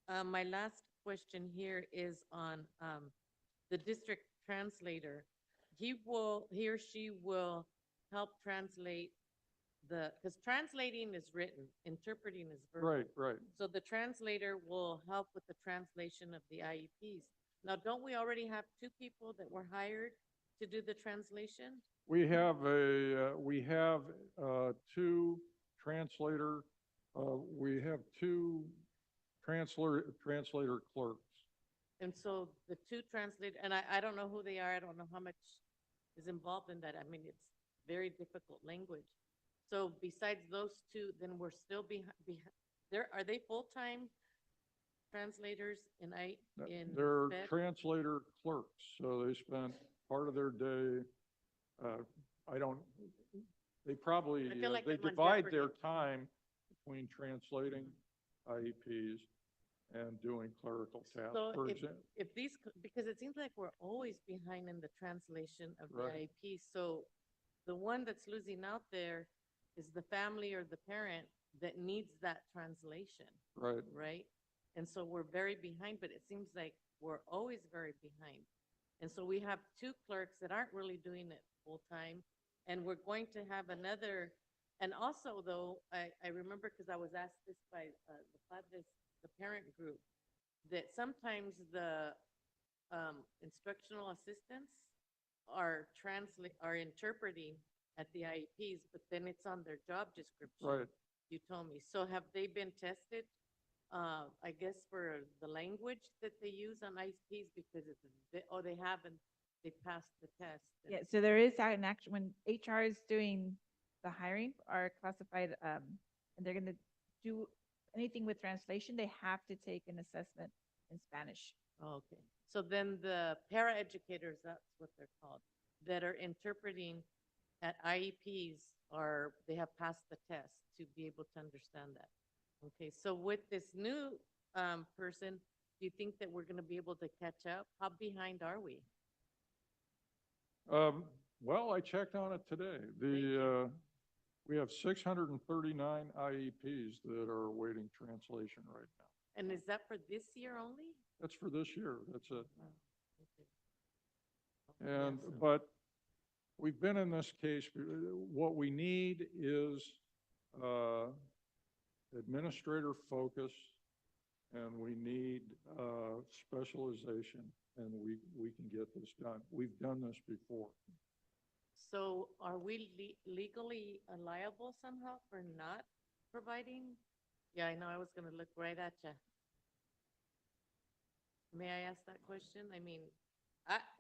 my last question here is on, the district translator. He or she will help translate because translating is written, interpreting is verbal. Right, right. So the translator will help with the translation of the IEPs. Now, don't we already have 2 people that were hired to do the translation? We have two translator clerks. And so the 2 translator, and I don't know who they are, I don't know how much is involved in that. I mean, it's very difficult language. So besides those 2, then we're still are they full-time translators in They're SPED? translator clerks, so they spend part of their day, they probably, I feel like they I'm on divide their Jeopardy. time between translating IEPs and doing clerical tasks, So for example. if these, because it seems like we're always behind in the translation of the Right. IEP. So the one that's losing out there is the family or the parent that needs that translation, Right, right? And so we're very behind, but it seems like we're always very behind. And so we have 2 clerks that aren't really doing it full-time, and we're going to have another, and also though, I remember, because I was asked this by the parent group, that sometimes the instructional assistants are interpreting at the IEPs, but then it's on their job description. right. You told me. So have they been tested, I guess, for the language that they use on IEPs, because they haven't, they passed the test? and- Yeah, so there is an action, when HR is doing the hiring are classified, and they're gonna do anything with translation, they have to take an assessment in Spanish. Oh, okay. So then the paraeducators, that's what they're called, that are interpreting at IEPs they have passed the test to be able to understand that. Okay, so with this new person, do you think that we're gonna be able to catch up? How behind are we? Well, I checked on it today. We have 639 IEPs that are awaiting translation right now. And is that for this year only? That's for this year. That's it. Wow, And, Yes. but we've been in this case, what we need is, administrator focus, and we need, specialization, and we can get this done. We've done this before. So are we legally liable somehow for not providing? Yeah, I know, I was gonna look right at you. May I ask that question? I mean,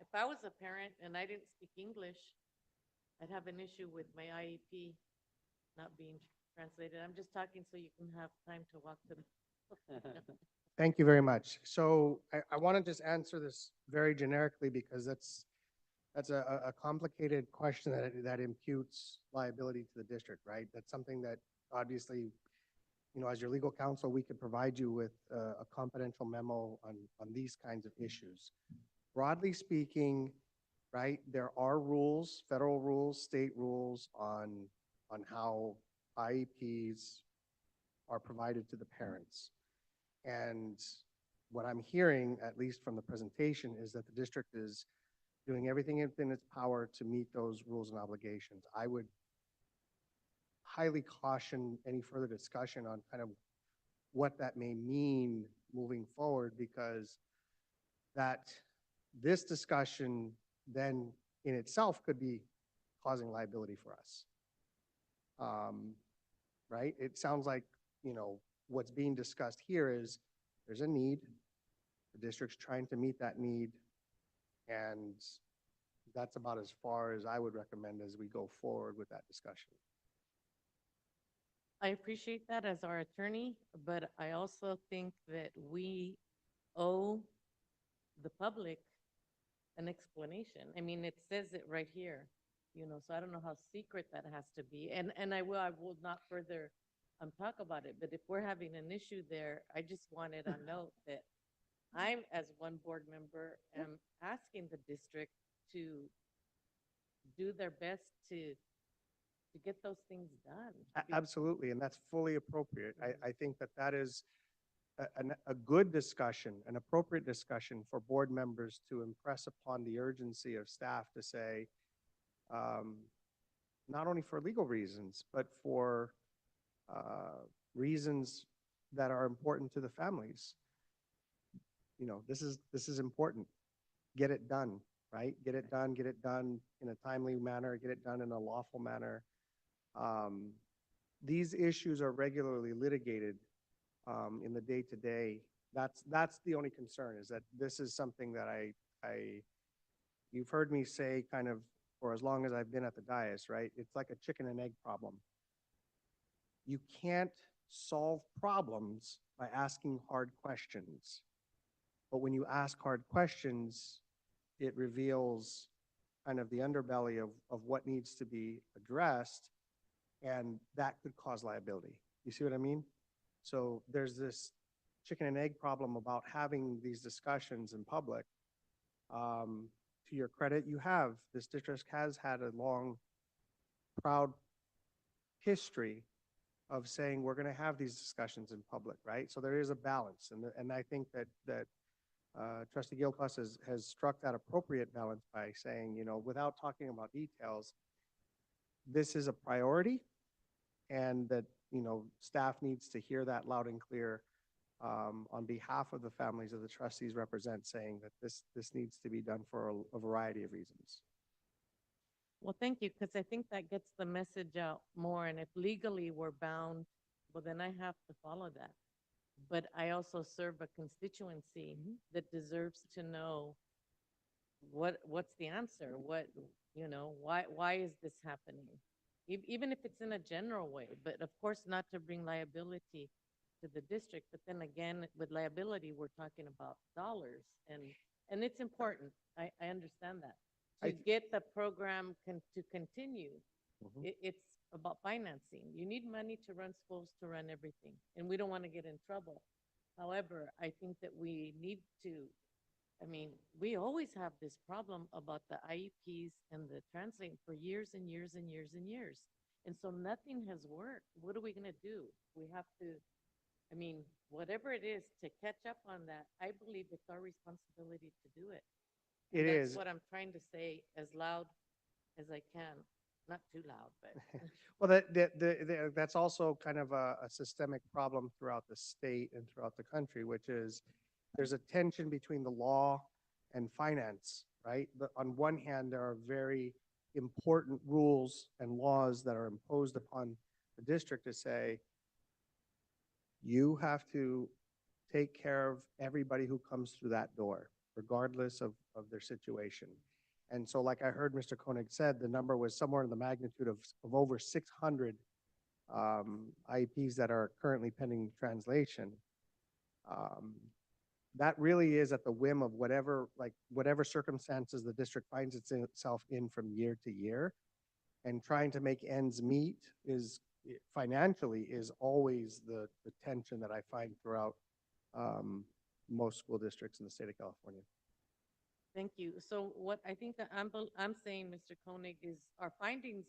if I was a parent and I didn't speak English, I'd have an issue with my IEP not being translated. I'm just talking so you can have time to walk to the. Thank you very much. So I want to just answer this very generically because that's a complicated question that imputes liability to the district, right? That's something that obviously, as your legal counsel, we could provide you with a confidential memo on these kinds of issues. Broadly speaking, right, there are rules, federal rules, state rules on how IEPs are provided to the parents. And what I'm hearing, at least from the presentation, is that the district is doing everything within its power to meet those rules and obligations. I would highly caution any further discussion on kind of what that may mean moving forward, because this discussion then in itself could be causing liability for us. Right? It sounds like, what's being discussed here is there's a need, the district's trying to meet that need, and that's about as far as I would recommend as we go forward with that discussion. I appreciate that as our attorney, but I also think that we owe the public an explanation. I mean, it says it right here, so I don't know how secret that has to be. And I will not further talk about it, but if we're having an issue there, I just wanted to note that I'm, as one board member, am asking the district to do their best to get those things done. Absolutely, and that's fully appropriate. I think that is a good discussion, an appropriate discussion for board members to impress upon the urgency of staff to say, not only for legal reasons, but for reasons that are important to the families. This is important. Get it done, right? Get it done in a timely manner, get it done in a lawful manner. These issues are regularly litigated in the day-to-day. That's the only concern, is that this is something that you've heard me say kind of for as long as I've been at the dais, right? It's like a chicken and egg problem. You can't solve problems by asking hard questions. But when you ask hard questions, it reveals kind of the underbelly of what needs to be addressed, and that could cause liability. You see what I mean? So there's this chicken and egg problem about having these discussions in public. To your credit, this district has had a long, proud history of saying we're going to have these discussions in public, right? So there is a balance, and I think that Trustee Gilpas has struck that appropriate balance by saying, without talking about details, this is a priority, and that staff needs to hear that loud and clear on behalf of the families of the trustees represent, saying that this needs to be done for a variety of reasons. Well, thank you, because I think that gets the message out more, and if legally we're bound, well, then I have to follow that. But I also serve a constituency that deserves to know what's the answer, why is this happening? Even if it's in a general way, but of course not to bring liability to the district. But then again, with liability, we're talking about dollars, and it's important. I understand that. To get the program to continue, it's about financing. You need money to run schools, to run everything, and we don't want to get in trouble. However, I think that we need to, we always have this problem about the IEPs and the translating for years and years and years and years. And so nothing has worked. What are we going to do? We have to, whatever it is to catch up on that, I believe it's our responsibility to do it. It And that's is. what I'm trying to say as loud as I can, not too loud, but. Well, that's also kind of a systemic problem throughout the state and throughout the country, which is there's a tension between the law and finance, right? But on one hand, there are very important rules and laws that are imposed upon the district to say, you have to take care of everybody who comes through that door, regardless of their situation. And so like I heard Mr. Koenig said, the number was somewhere in the magnitude of over 600 IEPs that are currently pending translation. That really is at the whim of whatever circumstances the district finds itself in from year to year. And trying to make ends meet financially is always the tension that I find throughout most school districts in the state of California. Thank you. So what I think that I'm saying, Mr. Koenig, is our findings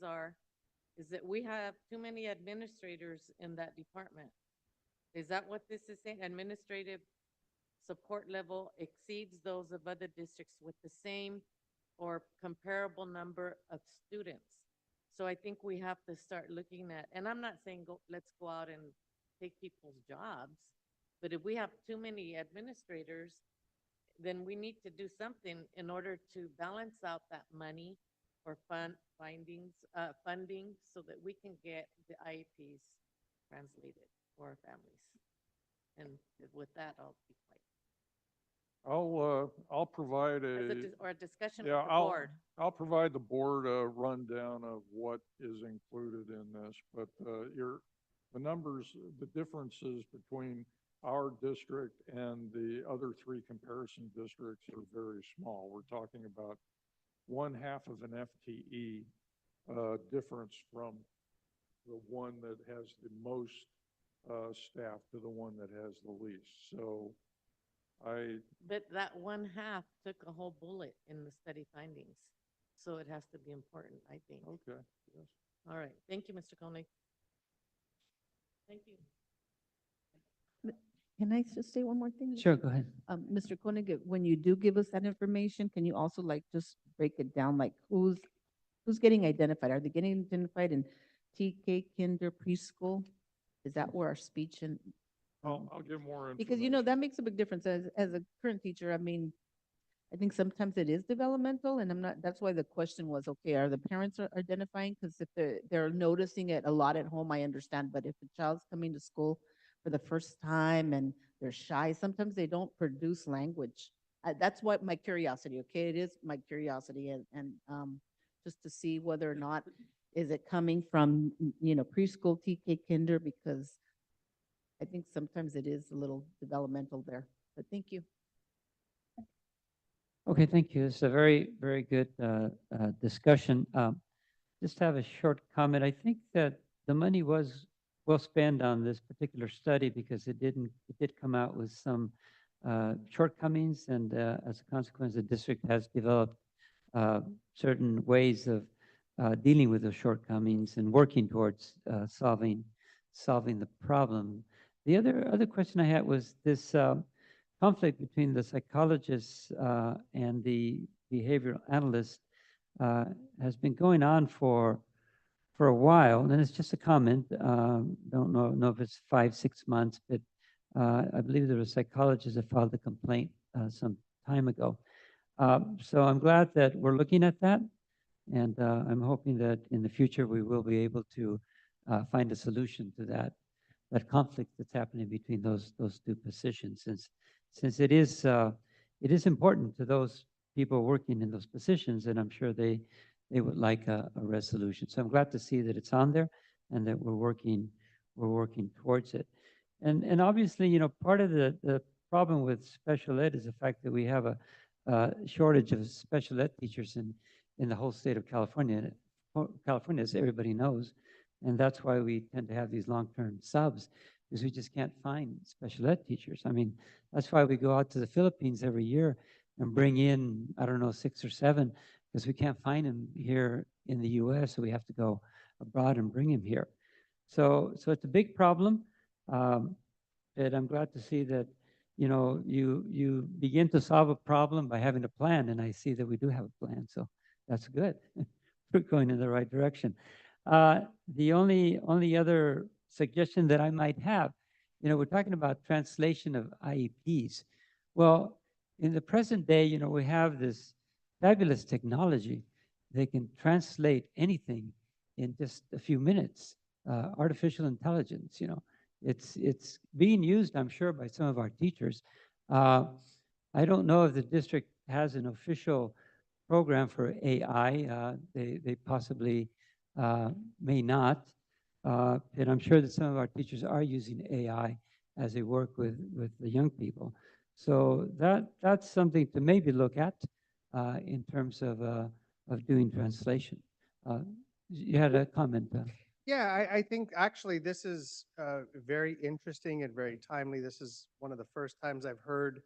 is that we have too many administrators in that department. Is that what this is saying? Administrative support level exceeds those of other districts with the same or comparable number of students. So I think we have to start looking at, and I'm not saying let's go out and take people's jobs, but if we have too many administrators, then we need to do something in order to balance out that money or funding so that we can get the IEPs translated for our families. And with that, I'll be quiet. I'll provide Or a discussion yeah, with the board. I'll provide the board a rundown of what is included in this, but the numbers, the differences between our district and the other three comparison districts are very small. We're talking about 1/2 of an FTE difference from the one that has the most staff to the one that has the least. So But that 1/2 took a whole bullet in the study findings. So it has to be important, I think. okay, yes. All right. Thank you, Mr. Koenig. Thank you. Can I just say one more thing? Sure, go ahead. Mr. Koenig, when you do give us that information, can you also like just break it down, like who's getting identified? Are they getting identified in TK, kinder, preschool? Is that where our speech and? I'll give more information. Because, that makes a big difference. As a current teacher, I mean, I think sometimes it is developmental and that's why the question was, okay, are the parents identifying? Because if they're noticing it a lot at home, I understand. But if a child's coming to school for the first time and they're shy, sometimes they don't produce language. That's what my curiosity, okay? It is my curiosity and just to see whether or not is it coming from, preschool, TK, kinder, because I think sometimes it is a little developmental there, but thank you. Okay, thank you. It's a very, very good discussion. Just have a short comment. I think that the money was well spent on this particular study because it did come out with some shortcomings, and as a consequence, the district has developed certain ways of dealing with those shortcomings and working towards solving the problem. The other question I had was this conflict between the psychologists and the behavioral analyst has been going on for a while, and it's just a comment. Don't know if it's 5-6 months, but I believe there was a psychologist that filed a complaint some time ago. So I'm glad that we're looking at that, and I'm hoping that in the future we will be able to find a solution to that conflict that's happening between those two positions, since it is important to those people working in those positions, and I'm sure they would like a resolution. So I'm glad to see that it's on there and that we're working towards it. And obviously, part of the problem with special ed is the fact that we have a shortage of special ed teachers in the whole state of California. California, as everybody knows, and that's why we tend to have these long-term subs, because we just can't find special ed teachers. I mean, that's why we go out to the Philippines every year and bring in, I don't know, 6 or 7, because we can't find them here in the U.S., so we have to go abroad and bring them here. So it's a big problem, but I'm glad to see that, you know, you begin to solve a problem by having a plan, and I see that we do have a plan, so that's good. We're going in the right direction. The only other suggestion that I might have, you know, we're talking about translation of IEPs. Well, in the present day, you know, we have this fabulous technology. They can translate anything in just a few minutes. Artificial intelligence, you know, it's being used, I'm sure, by some of our teachers. I don't know if the district has an official program for AI. They possibly may not. And I'm sure that some of our teachers are using AI as they work with the young people. So that's something to maybe look at in terms of doing translation. You had a comment. Yeah, I think actually this is very interesting and very timely. This is one of the first times I've heard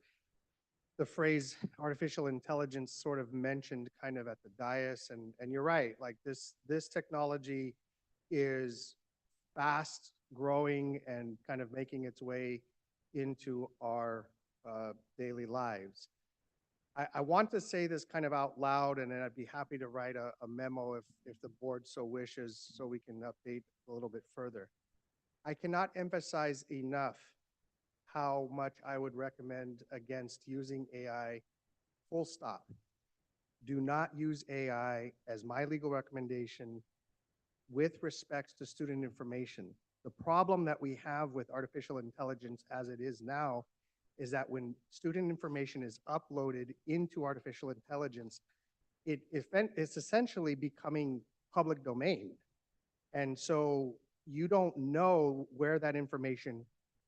the phrase artificial intelligence sort of mentioned kind of at the dais. And you're right, like this technology is fast growing and kind of making its way into our daily lives. I want to say this kind of out loud, and then I'd be happy to write a memo if the board so wishes, so we can update a little bit further. I cannot emphasize enough how much I would recommend against using AI, full stop. Do not use AI as my legal recommendation with respects to student information. The problem that we have with artificial intelligence as it is now is that when student information is uploaded into artificial intelligence, it's essentially becoming public domain. And so you don't know where that information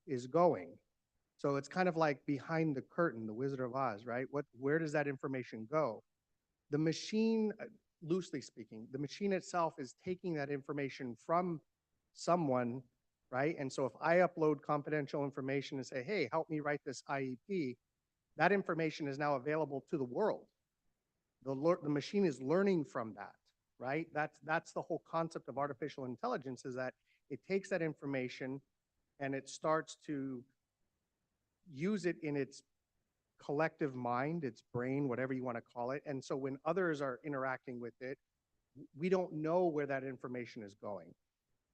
is going. So it's kind of like behind the curtain, the Wizard of Oz, right? Where does that information go? The machine, loosely speaking, the machine itself is taking that information from someone, right? And so if I upload confidential information and say, hey, help me write this IEP, that information is now available to the world. The machine is learning from that, right? That's the whole concept of artificial intelligence, is that it takes that information and it starts to use it in its collective mind, its brain, whatever you want to call it. And so when others are interacting with it, we don't know where that information is going.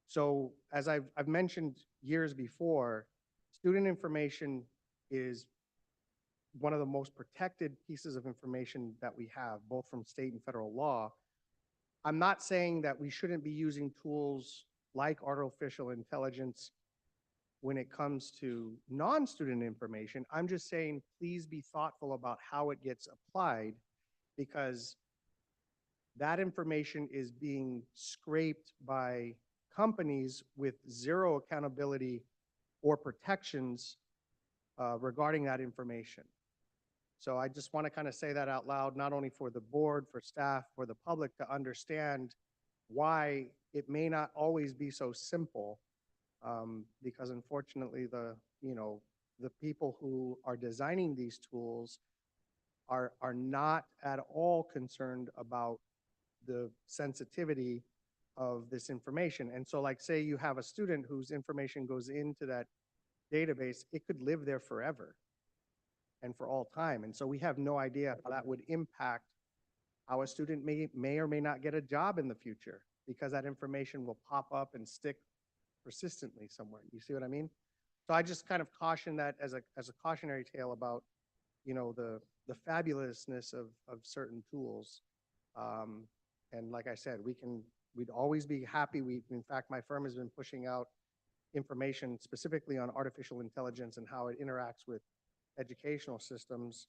So as I've mentioned years before, student information is one of the most protected pieces of information that we have, both from state and federal law. I'm not saying that we shouldn't be using tools like artificial intelligence when it comes to non-student information. I'm just saying, please be thoughtful about how it gets applied, because that information is being scraped by companies with zero accountability or protections regarding that information. So I just want to kind of say that out loud, not only for the board, for staff, for the public, to understand why it may not always be so simple, because unfortunately the people who are designing these tools are not at all concerned about the sensitivity of this information. And so, like, say you have a student whose information goes into that database, it could live there forever and for all time. And so we have no idea how that would impact how a student may or may not get a job in the future, because that information will pop up and stick persistently somewhere. You see what I mean? So I just kind of caution that as a cautionary tale about, the fabulousness of certain tools. And like I said, we'd always be happy. In fact, my firm has been pushing out information specifically on artificial intelligence and how it interacts with educational systems.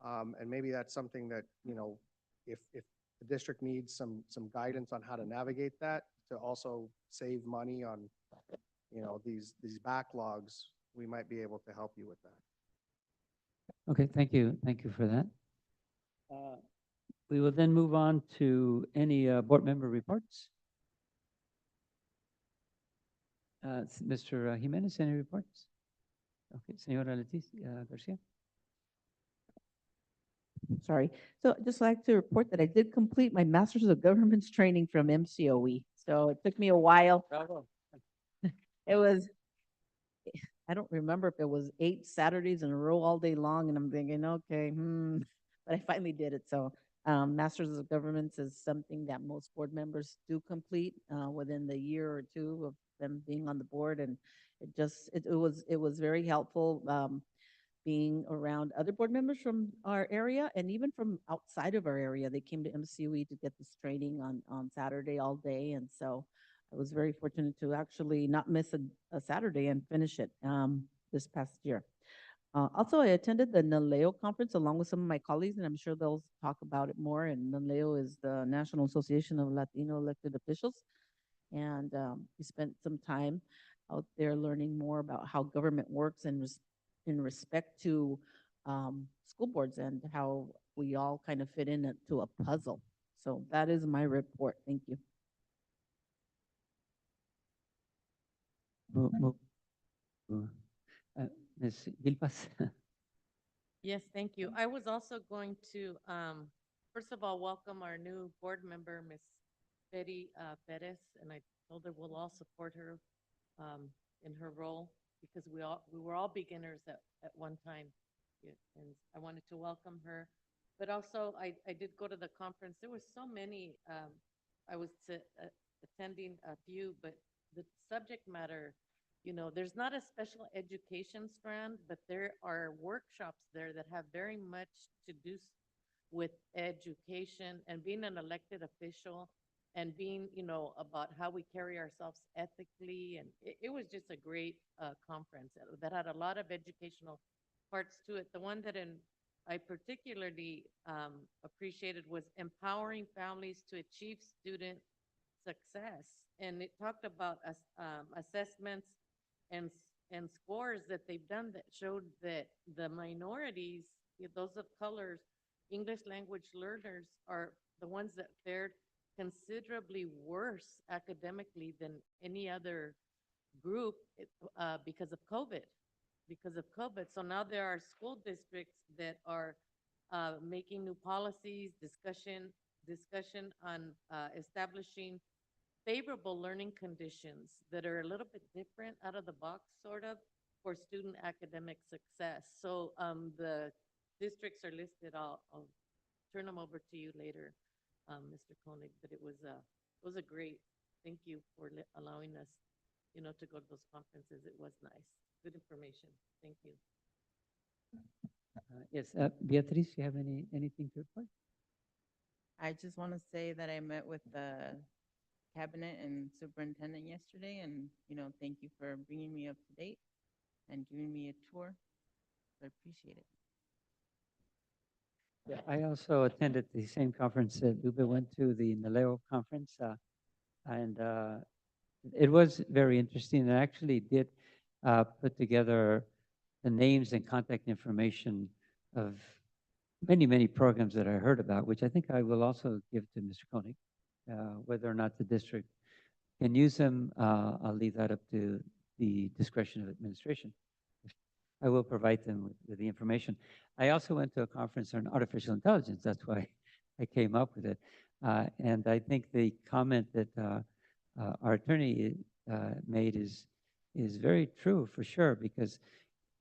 And maybe that's something that, if the district needs some guidance on how to navigate that, to also save money on, these backlogs, we might be able to help you with that. Okay, thank you. Thank you for that. We will then move on to any board member reports. Mr. Jimenez, any reports? Okay, Señora Leticia Garcia. Sorry. So I'd just like to report that I did complete my Master's of Government's training from MCOE. So it took me a while. Bravo. It was, I don't remember if it was 8 Saturdays in a row all day long, and I'm thinking, okay, but I finally did it. So, Masters of Governments is something that most board members do complete within the year or two of them being on the board, and it was very helpful. Being around other board members from our area and even from outside of our area. They came to MCUE to get this training on Saturday all day. And so I was very fortunate to actually not miss a Saturday and finish it this past year. Also, I attended the NALEO conference along with some of my colleagues, and I'm sure they'll talk about it more. And NALEO is the National Association of Latino Elected Officials. And we spent some time out there learning more about how government works and in respect to school boards and how we all kind of fit into a puzzle. So that is my report. Thank you. Ms. Gilpas? Yes, thank you. I was also going to, first of all, welcome our new board member, Ms. Betty Perez, and I told her we'll all support her in her role because we were all beginners at one time. And I wanted to welcome her. But also, I did go to the conference. There were so many, I was attending a few, but the subject matter, you know, there's not a special education strand, but there are workshops there that have very much to do with education and being an elected official and being, you know, about how we carry ourselves ethically. And it was just a great conference that had a lot of educational parts to it. The one that I particularly appreciated was empowering families to achieve student success. And it talked about assessments and scores that they've done that showed that the minorities, those of colors, English language learners are the ones that fared considerably worse academically than any other group because of COVID. So now there are school districts that are making new policies, discussion on establishing favorable learning conditions that are a little bit different out of the box, sort of, for student academic success. So the districts are listed. I'll turn them over to you later, Mr. Koenig. But it was a great. Thank you for allowing us, you know, to go to those conferences. It was nice. Good information. Thank you. Yes, Beatriz, you have anything to report? I just want to say that I met with the cabinet and superintendent yesterday, and, you know, thank you for bringing me up to date and giving me a tour. I appreciate it. Yeah, I also attended the same conference that Lupe went to, the NALEO conference, and it was very interesting. I actually did put together the names and contact information of many programs that I heard about, which I think I will also give to Mr. Koenig. Whether or not the district can use them, I'll leave that up to the discretion of administration. I will provide them with the information. I also went to a conference on artificial intelligence. That's why I came up with it. And I think the comment that our attorney made is very true for sure, because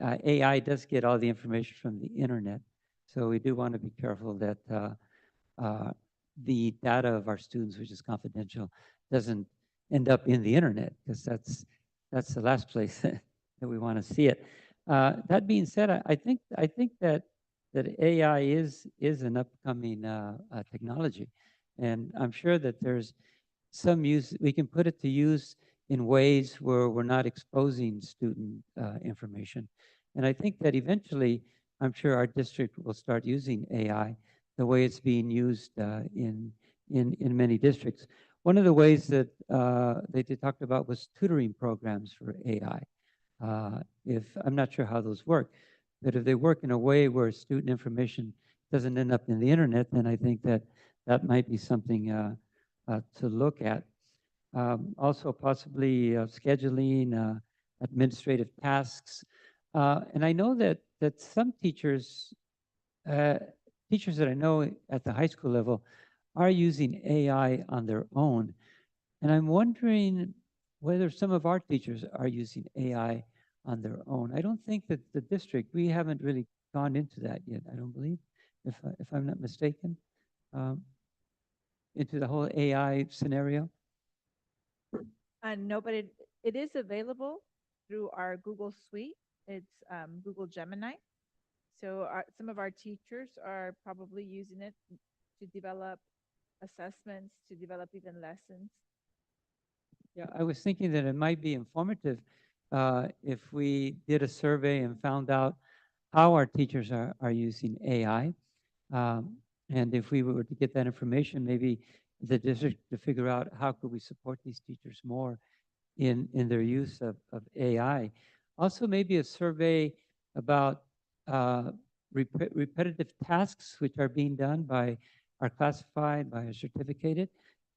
AI does get all the information from the internet. So we do want to be careful that the data of our students, which is confidential, doesn't end up in the internet, because that's the last place that we want to see it. That being said, I think that AI is an upcoming technology, and I'm sure that there's some use. We can put it to use in ways where we're not exposing student information, and I think that eventually, I'm sure our district will start using AI the way it's being used in many districts. One of the ways that they talked about was tutoring programs for AI. I'm not sure how those work, but if they work in a way where student information doesn't end up in the internet, then I think that might be something to look at. Also possibly scheduling administrative tasks. And I know that some teachers that I know at the high school level are using AI on their own. And I'm wondering whether some of our teachers are using AI on their own. I don't think that the district, we haven't really gone into that yet, I don't believe, if I'm not mistaken, um, into the whole AI scenario. No, but it is available through our Google Suite. It's Google Gemini. So some of our teachers are probably using it to develop assessments, to develop even lessons. Yeah, I was thinking that it might be informative if we did a survey and found out how our teachers are using AI. And if we were to get that information, maybe the district to figure out how could we support these teachers more in their use of AI. Also, maybe a survey about repetitive tasks which are being done by are classified, by a certificated,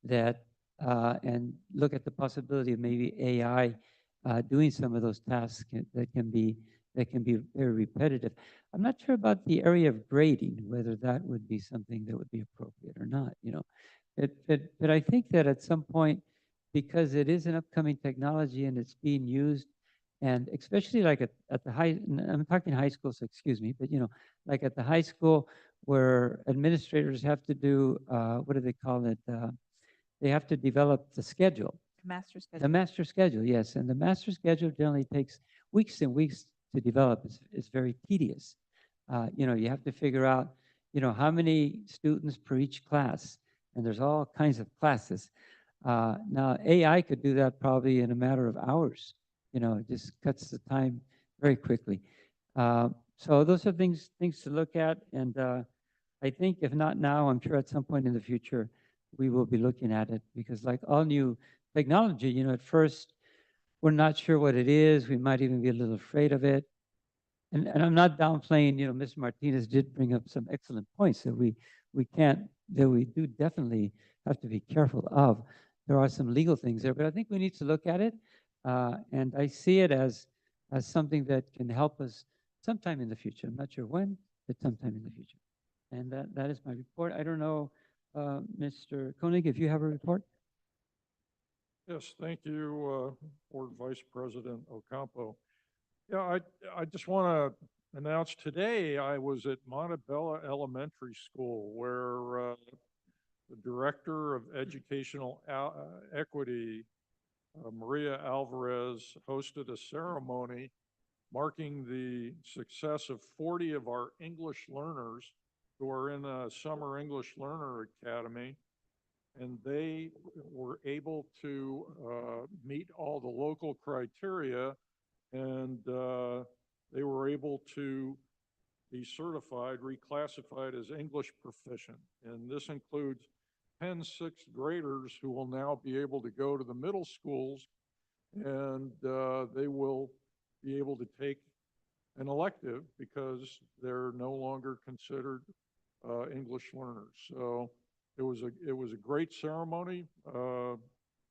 that and look at the possibility of maybe AI doing some of those tasks that can be very repetitive. I'm not sure about the area of grading, whether that would be something that would be appropriate or not, you know. But I think that at some point, because it is an upcoming technology and it's being used, and especially like at the high, I'm talking high school, so excuse me, but you know, like at the high school where administrators have to do, what do they call it? They have to develop the schedule. Master schedule. The master schedule, yes. And the master schedule generally takes weeks and weeks to develop. It's very tedious. You know, you have to figure out, you know, how many students per each class. And there's all kinds of classes. Now, AI could do that probably in a matter of hours. You know, it just cuts the time very quickly. So those are things to look at. And I think if not now, I'm sure at some point in the future, we will be looking at it, because like all new technology, you know, at first we're not sure what it is. We might even be a little afraid of it. And I'm not downplaying, you know, Ms. Martinez did bring up some excellent points that we do definitely have to be careful of. There are some legal things there, but I think we need to look at it. And I see it as something that can help us sometime in the future. I'm not sure when, but sometime in the future. And that is my report. I don't know, Mr. Koenig, if you have a report? Yes, thank you, Board Vice President Ocampo. Yeah, I just want to announce today I was at Montebello Elementary School where the Director of Educational Equity, Maria Alvarez, hosted a ceremony marking the success of 40 of our English learners who are in a Summer English Learner Academy. And they were able to meet all the local criteria, and they were able to be certified, reclassified as English proficient. And this includes 10 sixth graders who will now be able to go to the middle schools, and they will be able to take an elective because they're no longer considered English learners. So it was a great ceremony.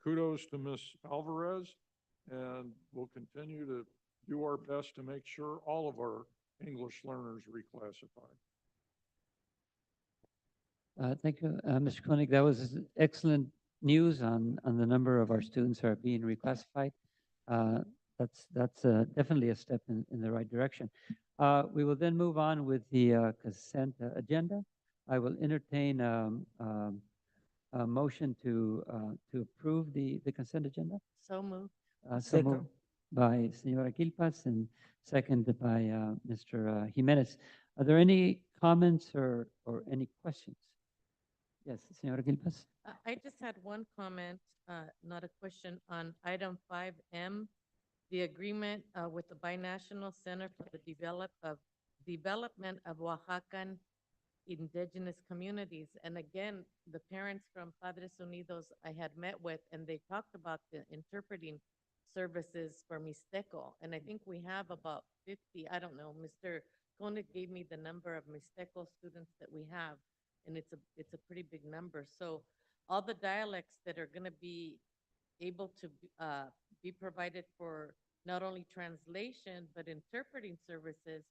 Kudos to Ms. Alvarez, and we'll continue to do our best to make sure all of our English learners reclassify. Thank you, Mr. Koenig. That was excellent news on the number of our students who are being reclassified. That's definitely a step in the right direction. We will then move on with the consent agenda. I will entertain a motion to approve the consent agenda. So moved. So moved by Senora Quilpas and seconded by Mr. Jimenez. Are there any comments or any questions? Yes, Senora Quilpas. I just had one comment, not a question, on item 5M, the agreement with the Binational Center for the Development of Oaxacan Indigenous Communities. And again, the parents from Padres Unidos I had met with, and they talked about the interpreting services for Mixteco. And I think we have about 50, I don't know, Mr. Koenig gave me the number of Mixteco students that we have, and it's a pretty big number. So all the dialects that are going to be able to be provided for not only translation, but interpreting services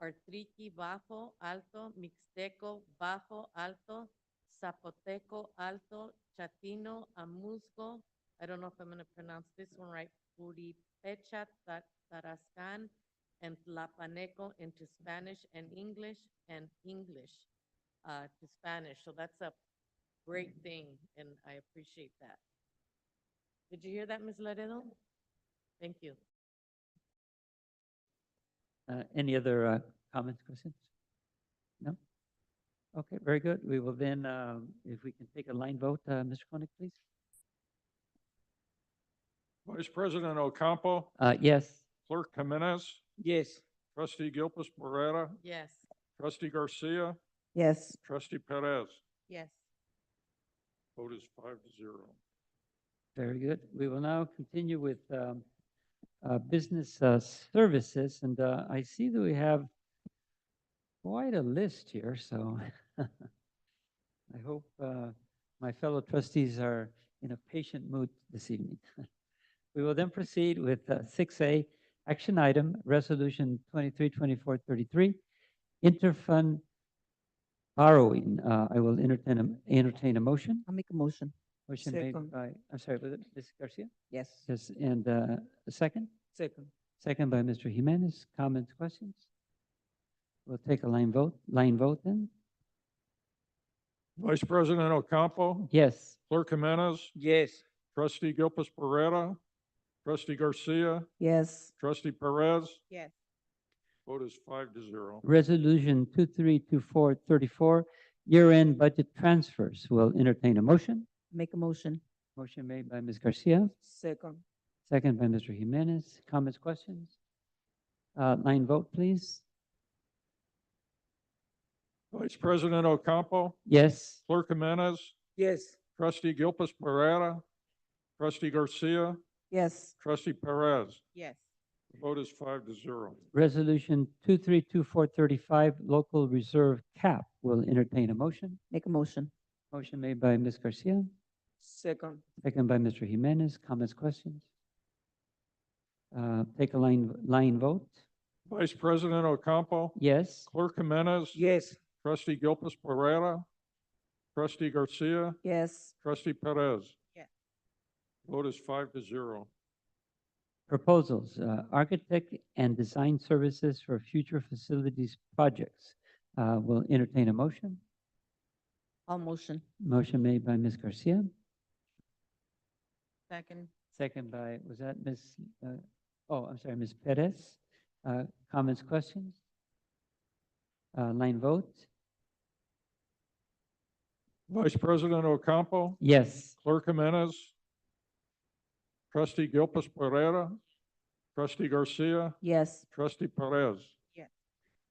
are Triqui, Bajo, Alto, Mixteco, Bajo, Alto, Zapoteco, Alto, Chatino, Amuzgo, I don't know if I'm going to pronounce this one right, Pecha, Tarascan, and Tlapaneco into Spanish and English to Spanish. So that's a great thing, and I appreciate that. Did you hear that, Ms. Laredo? Thank you. Any other comments, questions? No? Okay, very good. We will then, if we can take a line vote, Mr. Koenig, please. Vice President Ocampo, Yes. Clerk Jimenez, Yes. Trustee Gilpus Pereira, Yes. Trustee Garcia, Yes. Trustee Perez. Yes. Vote is 5-0. Very good. We will now continue with business services, and I see that we have quite a list here, so I hope my fellow trustees are in a patient mood this evening. We will then proceed with 6A, action item, Resolution 232433, interfund borrowing. I will entertain a motion. I'll make a motion. Motion made Second. by, I'm sorry, was it Ms. Garcia? Yes. Yes, and a second? Second. Second by Mr. Jimenez. Comments, questions? We'll take a line vote then. Vice President Ocampo, Yes. Clerk Jimenez, Yes. Trustee Gilpus Pereira, Trustee Garcia, Yes. Trustee Perez. Yes. Vote is 5-0. Resolution 232434, year-end budget transfers. Will entertain a motion. Make a motion. Motion made by Ms. Garcia, Second. second by Mr. Jimenez. Comments, questions? Line vote, please. Vice President Ocampo, Yes. Clerk Jimenez, Yes. Trustee Gilpus Pereira, Trustee Garcia, Yes. Trustee Perez. Yes. Vote is 5-0. Resolution 232435, local reserve cap. Will entertain a motion. Make a motion. Motion made by Ms. Garcia, Second. second by Mr. Jimenez. Comments, questions? Take a line vote. Vice President Ocampo, Yes. Clerk Jimenez, Yes. Trustee Gilpus Pereira, Trustee Garcia, Yes. Trustee Perez. Yes. Vote is 5-0. Proposals, architect and design services for future facilities projects. Will entertain a motion. All motion. Motion made by Ms. Garcia, Second. second by, was that Ms., I'm sorry, Ms. Perez. Comments, questions? Line vote. Vice President Ocampo, Yes. Clerk Jimenez, Trustee Gilpus Pereira, Trustee Garcia, Yes. Trustee Perez. Yes.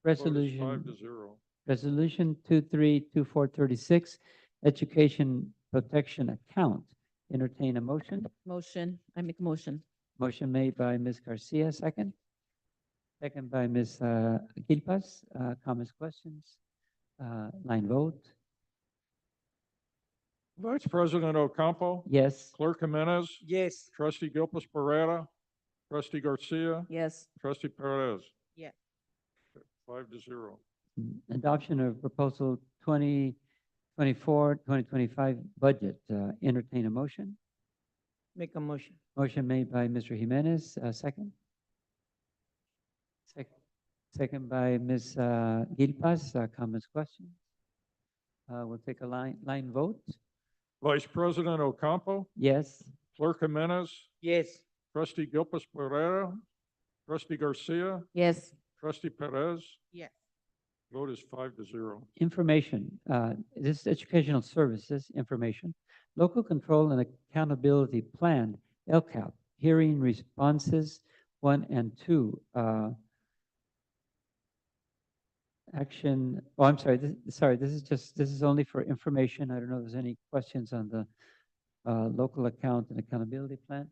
Vote is Resolution. 5-0. Resolution 232436, Education Protection Account. Entertain a motion. Motion. I make a motion. Motion made by Ms. Garcia, second. Second by Ms. Gilpas. Comments, questions? Line vote. Vice President Ocampo, Yes. Clerk Jimenez, Yes. Trustee Gilpus Pereira, Trustee Garcia, Yes. Trustee Perez. Yes. 5-0. Adoption of proposal 2024-2025 budget. Entertain a motion. Make a motion. Motion made by Mr. Jimenez, second. Second by Ms. Gilpas. Comments, questions? We'll take a line vote. Vice President Ocampo, Yes. Clerk Jimenez, Yes. Trustee Gilpus Pereira, Trustee Garcia, Yes. Trustee Perez. Yes. Vote is 5-0. Information, this is educational services information, local control and accountability plan, LCAP, hearing responses 1 and 2. Action, I'm sorry, this is only for information. I don't know if there's any questions on the local account and accountability plan.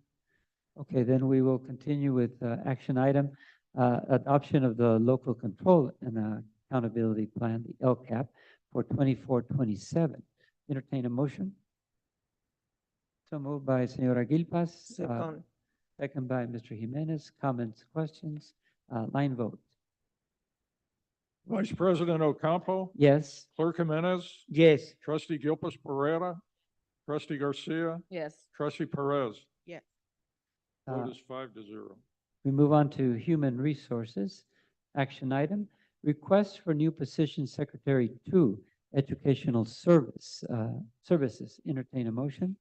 Okay, then we will continue with action item, adoption of the local control and accountability plan, the LCAP, for 24-27. Entertain a motion. So moved by Senora Gilpas. Second. Second by Mr. Jimenez. Comments, questions? Line vote. Vice President Ocampo, Yes. Clerk Jimenez, Yes. Trustee Gilpus Pereira, Trustee Garcia, Yes. Trustee Perez. Yes. Vote is 5-0. We move on to Human Resources. Action item, request for new position Secretary 2, Educational Services. Entertain a motion.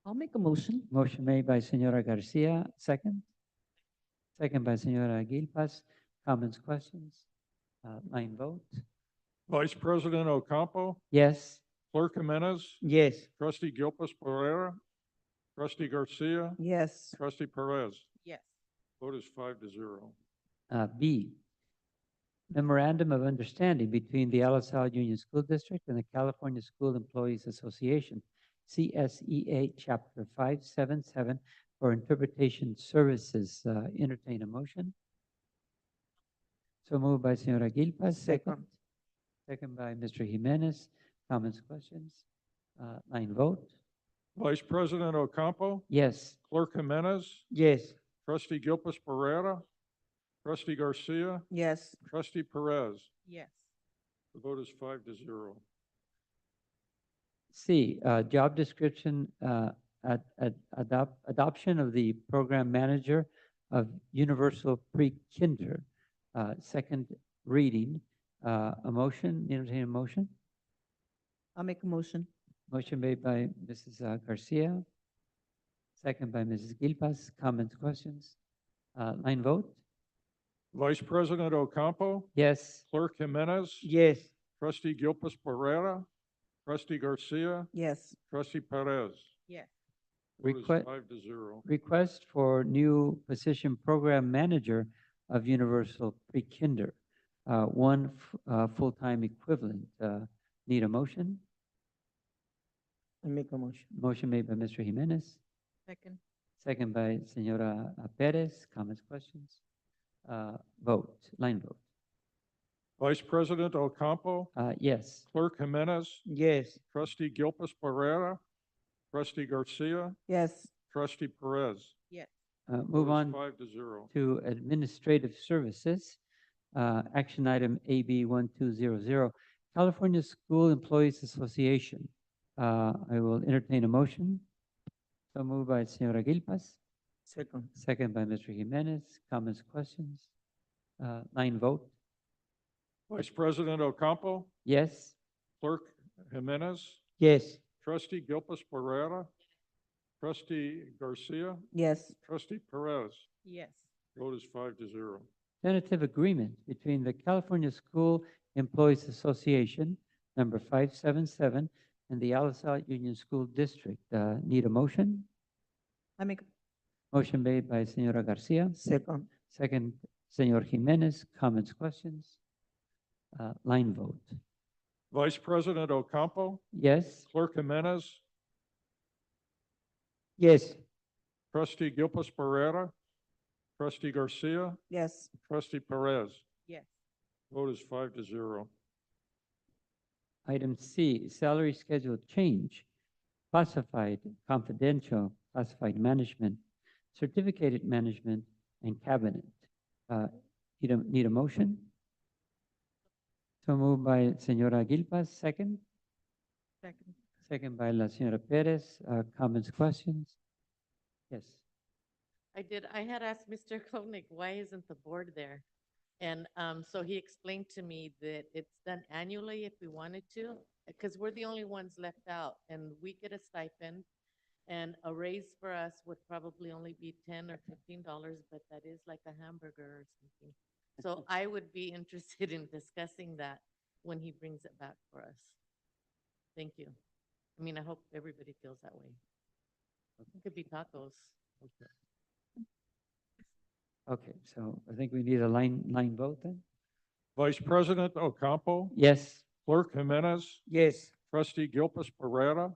I'll make a motion. Motion made by Senora Garcia, second. Second by Senora Aguilpas. Comments, questions? Line vote. Vice President Ocampo, Yes. Clerk Jimenez, Yes. Trustee Gilpus Pereira, Trustee Garcia, Yes. Trustee Perez. Yes. Vote is 5-0. B, memorandum of understanding between the Alisal Union School District and the California School Employees Association, CSEA Chapter 577, for interpretation services. Entertain a motion. So moved by Senora Aguilpas, second. Second by Mr. Jimenez. Comments, questions? Line vote. Vice President Ocampo, Yes. Clerk Jimenez, Yes. Trustee Gilpus Pereira, Trustee Garcia, Yes. Trustee Perez. Yes. The vote is 5-0. C, job description, adoption of the program manager of Universal Pre-Kinder, second reading. A motion, entertain a motion. I'll make a motion. Motion made by Mrs. Garcia, second by Mrs. Gilpas. Comments, questions? Line vote. Vice President Ocampo, Yes. Clerk Jimenez, Yes. Trustee Gilpus Pereira, Trustee Garcia, Yes. Trustee Perez. Yes. Vote is Request- 5-0. Request for new position program manager of Universal Pre-Kinder, one full-time equivalent. Need a motion? I make a motion. Motion made by Mr. Jimenez, Second. second by Senora Perez. Comments, questions? Vote, line vote. Vice President Ocampo, Yes. Clerk Jimenez, Yes. Trustee Gilpus Pereira, Trustee Garcia, Yes. Trustee Perez. Yes. Move Vote is on 5-0. to Administrative Services. Action item AB 1200, California School Employees Association. I will entertain a motion. So moved by Senora Gilpas, Second. second by Mr. Jimenez. Comments, questions? Line vote. Vice President Ocampo, Yes. Clerk Jimenez, Yes. Trustee Gilpus Pereira, Trustee Garcia, Yes. Trustee Perez. Yes. Vote is 5-0. Tentative agreement between the California School Employees Association, number 577, and the Alisal Union School District. Need a motion? I make, Motion made by Senora Garcia, second. second, Senor Jimenez. Comments, questions? Line vote. Vice President Ocampo, Yes. Clerk Jimenez, Yes. Trustee Gilpus Pereira, Trustee Garcia, Yes. Trustee Perez. Yes. Vote is 5-0. Item C, salary schedule change, classified, confidential, classified management, certificated management, and cabinet. Need a motion? So moved by Senora Gilpas, second. Second. Second by La Senora Perez. Comments, questions? Yes. I did. I had asked Mr. Koenig, why isn't the board there? And so he explained to me that it's done annually if we wanted to, because we're the only ones left out and we get a stipend. And a raise for us would probably only be $10 or $15, but that is like a hamburger or something. So I would be interested in discussing that when he brings it back for us. Thank you. I mean, I hope everybody feels that way. It could be tacos. Okay, so I think we need a line vote then? Vice President Ocampo, Yes. Clerk Jimenez, Yes. Trustee Gilpus Pereira,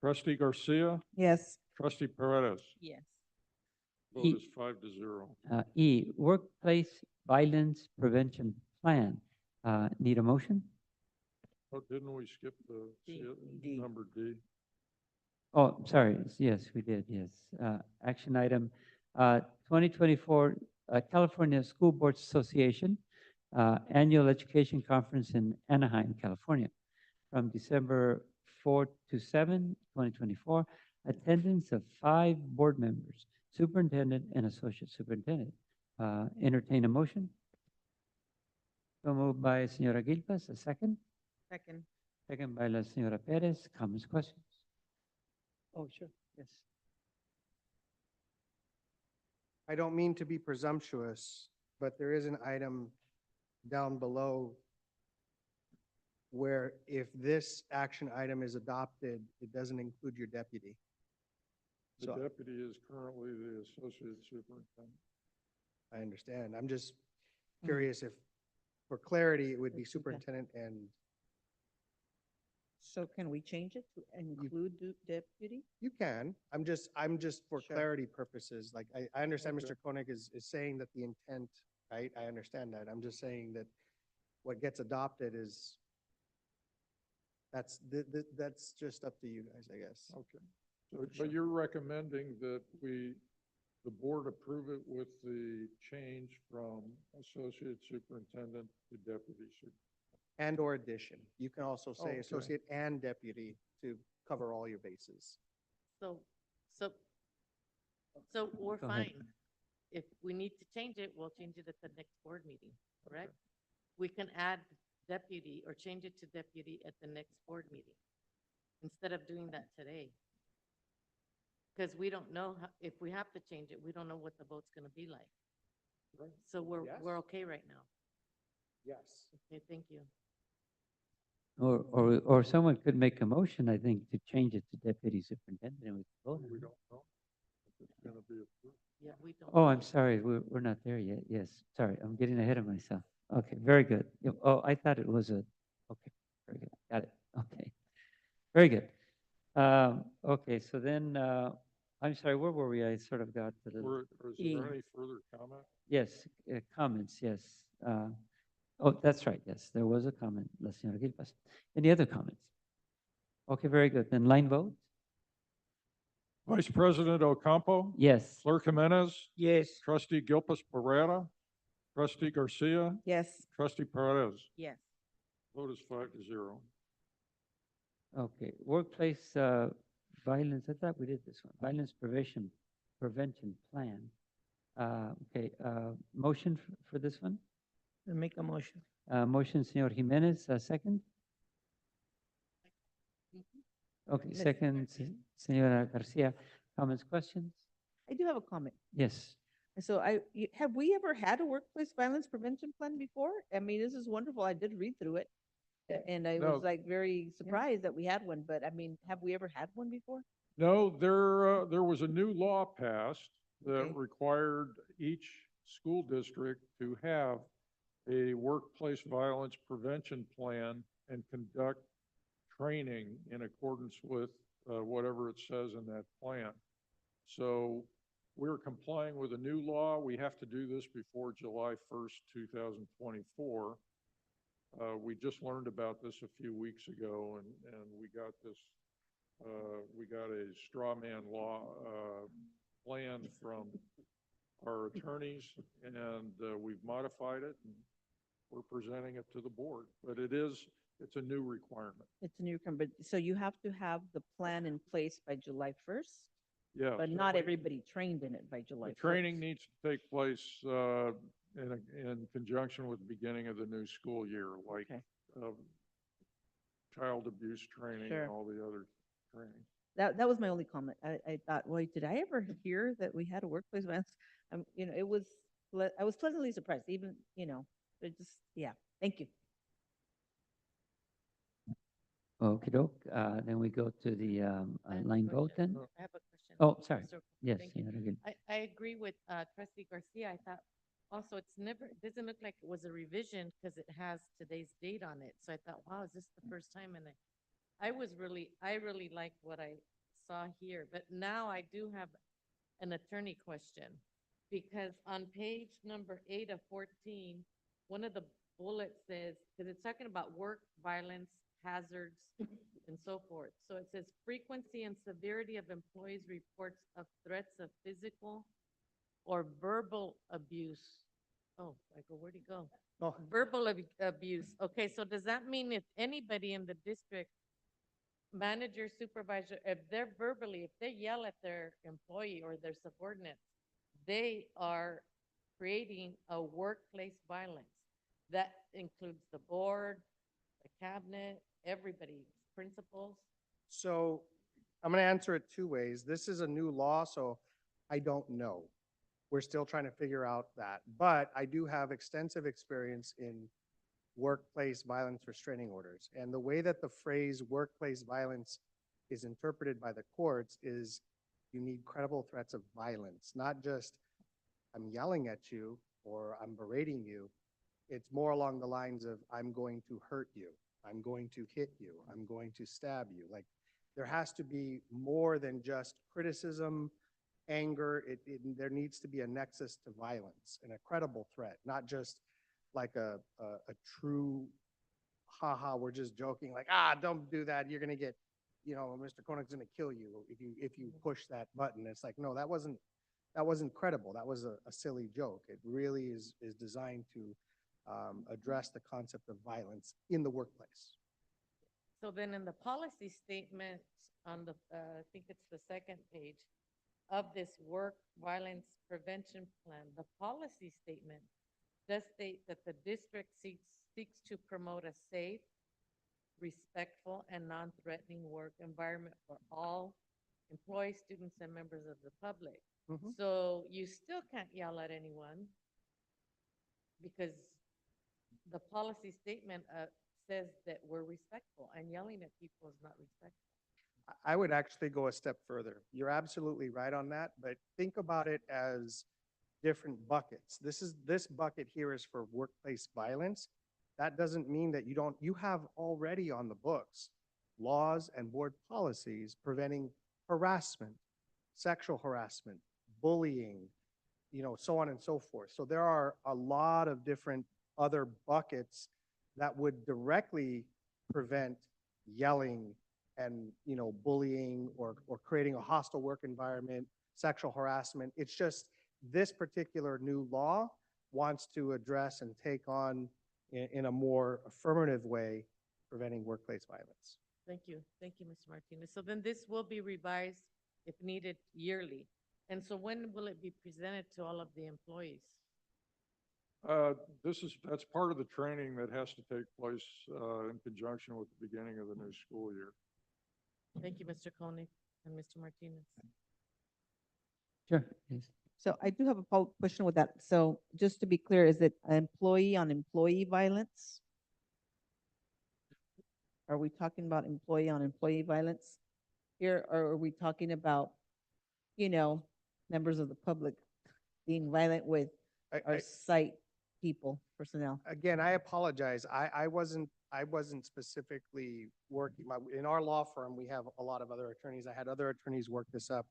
Trustee Garcia, Yes. Trustee Perez. Yes. Vote is 5-0. E, workplace violence prevention plan. Need a motion? Oh, didn't we skip D. number D? Oh, sorry. Yes, we did. Yes. Action item 2024 California School Boards Association Annual Education Conference in Anaheim, California, from December 4 to 7, 2024. attendance of 5 board members, superintendent and associate superintendent. Entertain a motion? So moved by Señora Gilpas, a second. Second. Second by la Señora Perez. Comments, questions? Oh, sure, yes. I don't mean to be presumptuous, but there is an item down below where if this action item is adopted, it doesn't include your deputy. The So deputy is currently the associate superintendent. I understand. I'm just curious if, for clarity, it would be It's okay. superintendent and So can we change it to include deputy? you can. I'm just for Sure. clarity purposes, like, I understand Okay. Mr. Koenig is saying that the intent, right? I understand that. I'm just saying that what gets adopted is, that's just up to you guys, I guess. Okay. So, but you're recommending that the board approve it with the change from associate superintendent to deputy superintendent? And or addition. You can also Oh, say okay. associate and deputy to cover all your bases. So, so we're Go ahead. fine. If we need to change it, we'll change it at the next board meeting, correct? We can add deputy or change it to deputy at the next board meeting instead of doing that today. Because we don't know if we have to change it, we don't know what the vote's gonna be like. Right. So we're Yes. okay right now. Yes. Okay, thank you. Or someone could make a motion, I think, to change it to deputy superintendent and we could vote. on We it. don't know if it's going to be approved. Yeah, we don't. Oh, know. I'm sorry, we're not there yet. Yes, sorry, I'm getting ahead of myself. Okay, very good. Oh, I thought it was okay, very good, got it, okay. Very good. Okay, so then, I'm sorry, where were we? I sort of got to the, Is there any further comment? yes, comments, yes. Oh, that's right, yes, there was a comment, La Señora Gilpas. Any other comments? Okay, very good. Then line vote? Vice President Ocampo? Yes. Clerk Jimenez? Yes. Trustee Gilpas Pereira? Trustee Garcia? Yes. Trustee Perez? Yes. Vote is 5-0. Okay, workplace violence, I thought we did this one, violence prevention plan. Okay, motion for this one? Make a motion. Motion, Señor Jimenez, second? Okay, Yes. second, Señora Garcia. Comments, questions? I do have a comment. Yes. So have we ever had a workplace violence prevention plan before? I mean, this is wonderful. I did read through it. And I No. was like very surprised that we had one, but I mean, have we ever had one before? No, there was a new law passed that Okay. required each school district to have a workplace violence prevention plan and conduct training in accordance with whatever it says in that plan. So we're complying with a new law. We have to do this before July 1st, 2024. We just learned about this a few weeks ago and we got this, we got a straw man law plan from our attorneys and we've modified it and we're presenting it to the board. But it's a new requirement. It's a new, but so you have to have the plan in place by July 1st, Yes. but not everybody trained in it by July The 1st. training needs to take place in conjunction with the beginning of the new school year, like Okay. child abuse training Sure. and all the other training. That was my only comment. I thought, wait, did I ever hear that we had a workplace violence? It was, I was pleasantly surprised, even, it just, yeah, thank you. Okay, doke. Then we go to the I have a line vote question. then? I have a question. Oh, sorry. Mr. Yes, Thank you. Señora Gil. I agree with trustee Garcia. I thought also it doesn't look like it was a revision because it has today's date on it. So I thought, wow, is this the first time? And I really liked what I saw here. But now I do have an attorney question. Because on page number 8 of 14, one of the bullets says, because it's talking about work violence, hazards, and so forth. So it says frequency and severity of employees' reports of threats of physical or verbal abuse. Oh, I go, where'd he go? Oh. Verbal abuse. Okay, so does that mean if anybody in the district manager, supervisor, if they're verbally, if they yell at their employee or their subordinates, they are creating a workplace violence. That includes the board, the cabinet, everybody, principals. So I'm going to answer it two ways. This is a new law, so I don't know. We're still trying to figure out that. But I do have extensive experience in workplace violence restraining orders. And the way that the phrase workplace violence is interpreted by the courts is you need credible threats of violence, not just I'm yelling at you or I'm berating you. It's more along the lines of I'm going to hurt you, I'm going to hit you, I'm going to stab you. Like there has to be more than just criticism, anger. There needs to be a nexus to violence and a credible threat, not just like a true, haha, we're just joking, like, don't do that. You're gonna get, Mr. Koenig's gonna kill you if you push that button. It's like, no, that wasn't credible. That was a silly joke. It really is designed to address the concept of violence in the workplace. So then in the policy statement on the, I think it's the second page of this work violence prevention plan, the policy statement does state that the district seeks to promote a safe, respectful, and non-threatening work environment for all employees, students, and members of the public. Mhm. So you still can't yell at anyone because the policy statement says that we're respectful, and yelling at people is not respectful. I would actually go a step further. You're absolutely right on that, but think about it as different buckets. This bucket here is for workplace violence. That doesn't mean that you have already on the books laws and board policies preventing harassment, sexual harassment, bullying, so on and so forth. So there are a lot of different other buckets that would directly prevent yelling and, bullying or creating a hostile work environment, sexual harassment. It's just this particular new law wants to address and take on in a more affirmative way preventing workplace violence. Thank you, Mr. Martinez. So then this will be revised if needed yearly. And so when will it be presented to all of the employees? That's part of the training that has to take place in conjunction with the beginning of the new school year. Thank you, Mr. Koenig and Mr. Martinez. Sure, please. So I do have a follow-up question with that. So just to be clear, is it employee on employee violence? Are we talking about employee on employee violence here, or are we talking about, members of the public being violent with our site people, personnel? Again, I apologize. I wasn't specifically working. In our law firm, we have a lot of other attorneys. I had other attorneys work this up.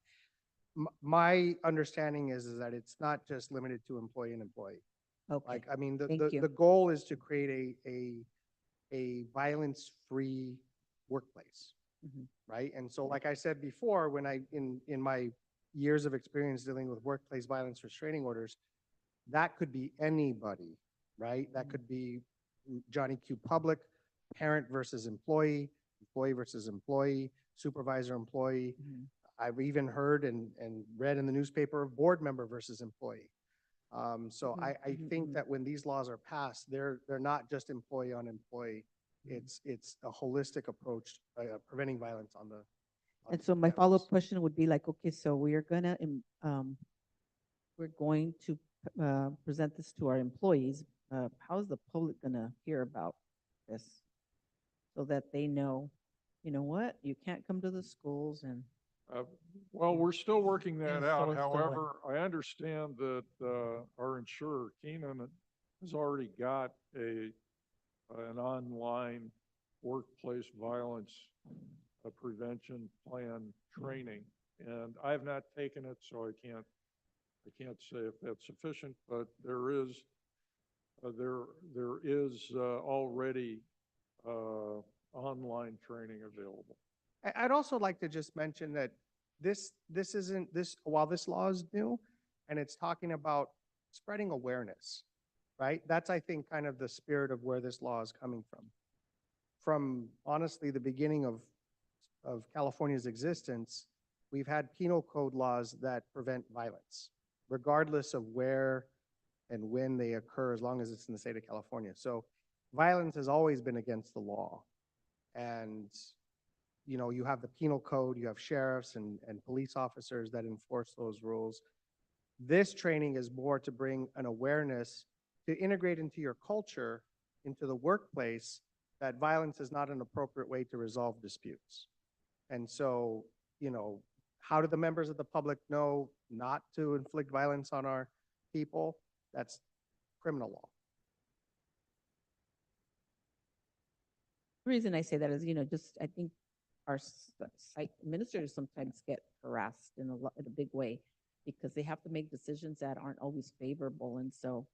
My understanding is that it's not just limited to employee and employee. Okay, Like, I mean, thank you. the goal is to create a violence-free workplace, Mhm. right? And so, like I said before, when in my years of experience dealing with workplace violence restraining orders, that could be anybody, right? That could be Johnny Q. Public, parent versus employee, employee versus employee, supervisor employee. Mhm. I've even heard and read in the newspaper of board member versus employee. So Mhm, I mhm, think mhm. that when these laws are passed, they're not just employee on employee. It's a holistic approach, preventing violence on the. on And so my campus. follow-up question would be like, okay, so we're going to present this to our employees. How's the public gonna hear about this? So that they know, you know what, you can't come to the schools and. Well, we're still working that And out. so is the one. However, I understand that our insurer, Keenan, has already got an online workplace violence prevention plan training. And I have not taken it, so I can't say if that's sufficient, but there is already online training available. I'd also like to just mention that while this law is new and it's talking about spreading awareness, right? That's, I think, kind of the spirit of where this law is coming from. From honestly, the beginning of of California's existence, we've had penal code laws that prevent violence, regardless of where and when they occur, as long as it's in the state of California. So violence has always been against the law. And, you know, you have the penal code, you have sheriffs and police officers that enforce those rules. This training is more to bring an awareness to integrate into your culture, into the workplace, that violence is not an appropriate way to resolve disputes. And so, you know, how do the members of the public know not to inflict violence on our people? That's criminal law. The reason I say that is, just, I think our site administrators sometimes get harassed in a big way because they have to make decisions that aren't always favorable. And so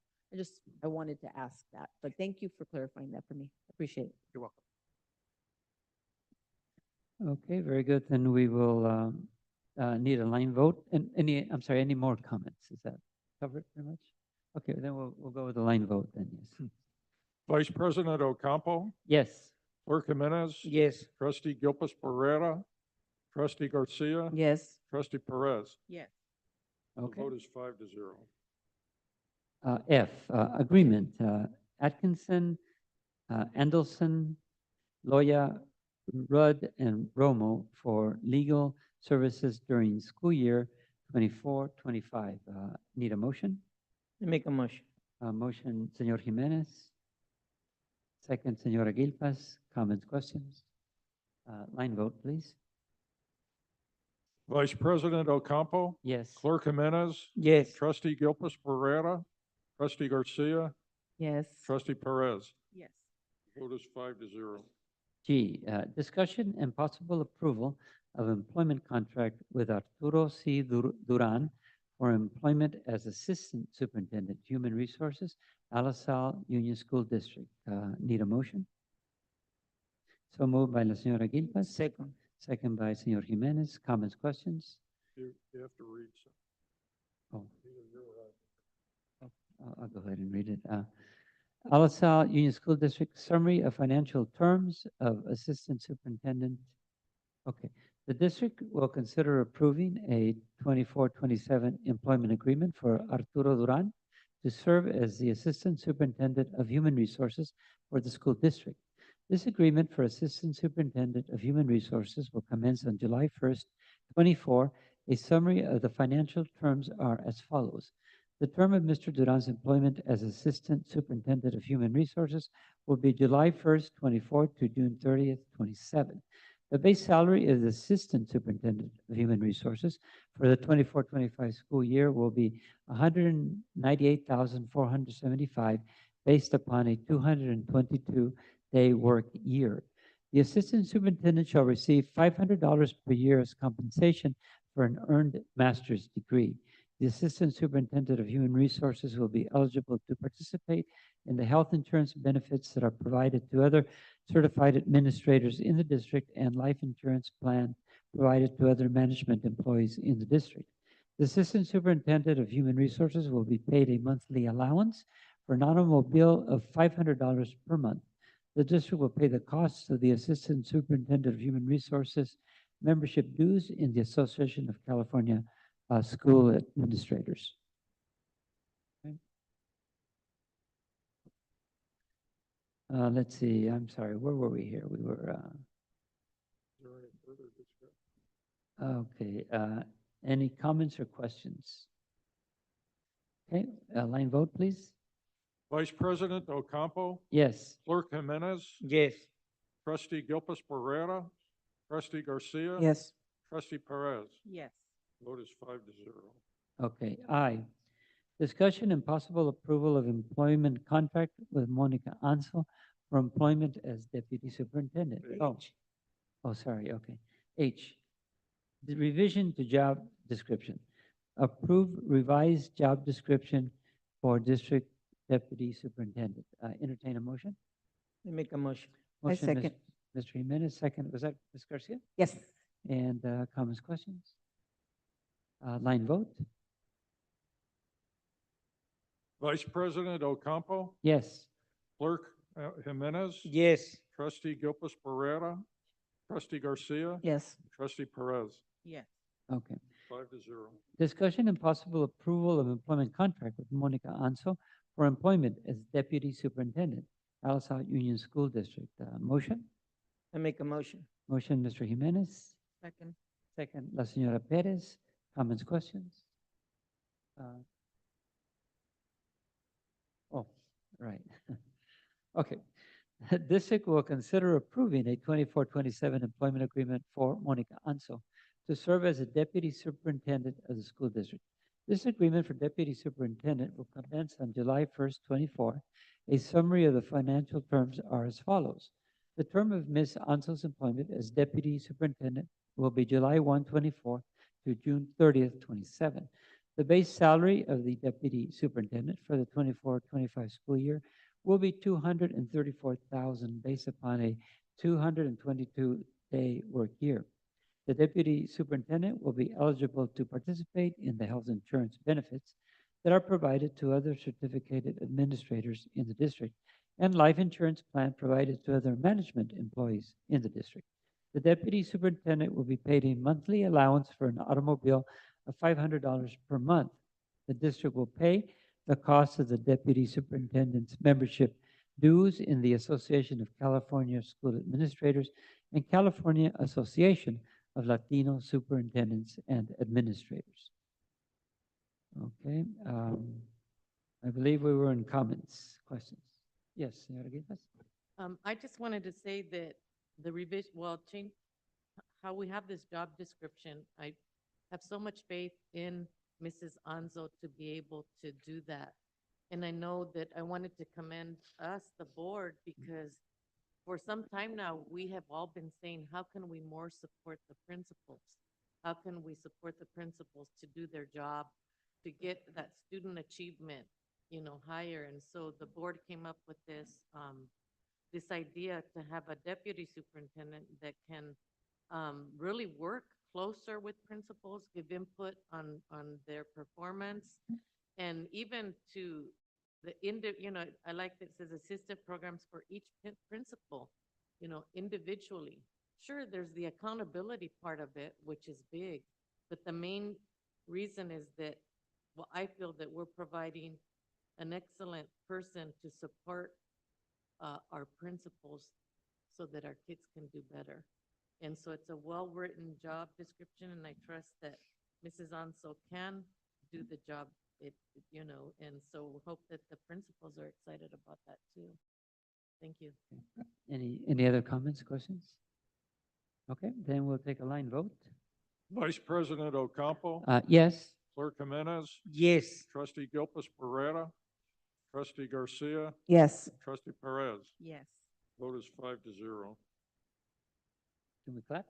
I wanted to ask that, but thank you for clarifying that for me. Appreciate it. You're welcome. Okay, very good. Then we will need a line vote. And any more comments? Is that covered pretty much? Okay, then we'll go with the line vote then, yes. Vice President Ocampo, Yes. Clerk Jimenez. Yes. Trustee Gilpus Pereira, Trustee Garcia, Yes. Trustee Perez. Yes. The Okay. vote is 5-0. F, agreement, Atkinson, Andelson, Loya, Rudd, and Romo for legal services during school year 24-25. Need a motion? Make a motion. Motion, Senor Jimenez. Second, Senora Gilpas. Comments, questions? Line vote, please. Vice President Ocampo, Yes. Clerk Jimenez, Yes. Trustee Gilpus Pereira, Trustee Garcia, Yes. Trustee Perez. Yes. Vote is 5-0. G, discussion and possible approval of employment contract with Arturo C. Duran for employment as Assistant Superintendent, Human Resources, Alisal Union School District. Need a motion? So moved by la señora Gilpas. Second. Second by Senor Jimenez. Comments, questions? You have to read some. Oh, Either you or I. I'll go ahead and read it. Alisal Union School District Summary of Financial Terms of Assistant Superintendent. Okay, the district will consider approving a 24-27 employment agreement for Arturo Duran to serve as the Assistant Superintendent of Human Resources for the school district. This agreement for Assistant Superintendent of Human Resources will commence on July 1st, 24. A summary of the financial terms are as follows. The term of Mr. Duran's employment as Assistant Superintendent of Human Resources will be July 1st, 24 to June 30th, 27. The base salary of the Assistant Superintendent of Human Resources for the 24-25 school year will be $198,475 based upon a 222-day work year. The Assistant Superintendent shall receive $500 per year as compensation for an earned master's degree. The Assistant Superintendent of Human Resources will be eligible to participate in the health insurance benefits that are provided to other certified administrators in the district and life insurance plan provided to other management employees in the district. The Assistant Superintendent of Human Resources will be paid a monthly allowance for an automobile of $500 per month. The district will pay the costs of the Assistant Superintendent of Human Resources membership dues in the Association of California School Administrators. Okay. Let's see, I'm sorry, where were we here? We were, Is there any further discussion? okay, any comments or questions? Okay, line vote, please. Vice President Ocampo, Yes. Clerk Jimenez, Yes. Trustee Gilpus Pereira, Trustee Garcia. Yes. Trustee Perez. Yes. Vote is 5-0. Okay, I. Discussion and possible approval of employment contract with Monica Ansel for employment as Deputy Superintendent. Oh, sorry, okay. H, the revision to job description. Approve revised job description for District Deputy Superintendent. Entertain a motion? Make a motion. Motion, second. Mr. Jimenez, second, was that Ms. Garcia? Yes. And comments, questions? Line vote? Vice President Ocampo, Yes. Clerk Jimenez. Yes. Trustee Gilpus Pereira, Trustee Garcia. Yes. Trustee Perez, Yes. Okay. 5-0. Discussion and possible approval of employment contract with Monica Anso for employment as Deputy Superintendent, Alice Out Union School District. Motion? I make a motion. Motion, Mr. Jimenez. Second. Second, La Señora Perez. Comments, questions? Oh, right. Okay. District will consider approving a 24-27 employment agreement for Monica Anso to serve as a deputy superintendent of the school district. This agreement for deputy superintendent will commence on July 1st, 24. A summary of the financial terms are as follows. The term of Ms. Anso's employment as deputy superintendent will be July 1, 24 to June 30th, 27. The base salary of the deputy superintendent for the 24-25 school year will be $234,000 based upon a 222-day work year. The deputy superintendent will be eligible to participate in the health insurance benefits that are provided to other certificated administrators in the district and life insurance plan provided to other management employees in the district. The deputy superintendent will be paid a monthly allowance for an automobile of $500 per month. The district will pay the cost of the deputy superintendent's membership dues in the Association of California School Administrators and California Association of Latino Superintendents and Administrators. Okay, I believe we were in comments, questions. Yes, Senora Gildas? I just wanted to say that the revision, well, change, how we have this job description, I have so much faith in Mrs. Anzo to be able to do that. And I know that I wanted to commend us, the board, because for some time now, we have all been saying, how can we more support the principals? How can we support the principals to do their job, to get that student achievement, you know, higher? And so the board came up with this, this idea to have a deputy superintendent that can really work closer with principals, give input on their performance, and even to the you know, I like that it says assistant programs for each principal, you know, individually. Sure, there's the accountability part of it, which is big, but the main reason is that, well, I feel that we're providing an excellent person to support our principals so that our kids can do better. And so it's a well-written job description, and I trust that Mrs. Anso can do the job, you know, and so hope that the principals are excited about that too. Thank you. Any other comments, questions? Okay, then we'll take a line vote. Vice President Ocampo. Yes. Clerk Jimenez. Yes. Trustee Gilpus Pereira. Trustee Garcia. Yes. Trustee Perez. Yes. Vote is 5-0. Can we clap?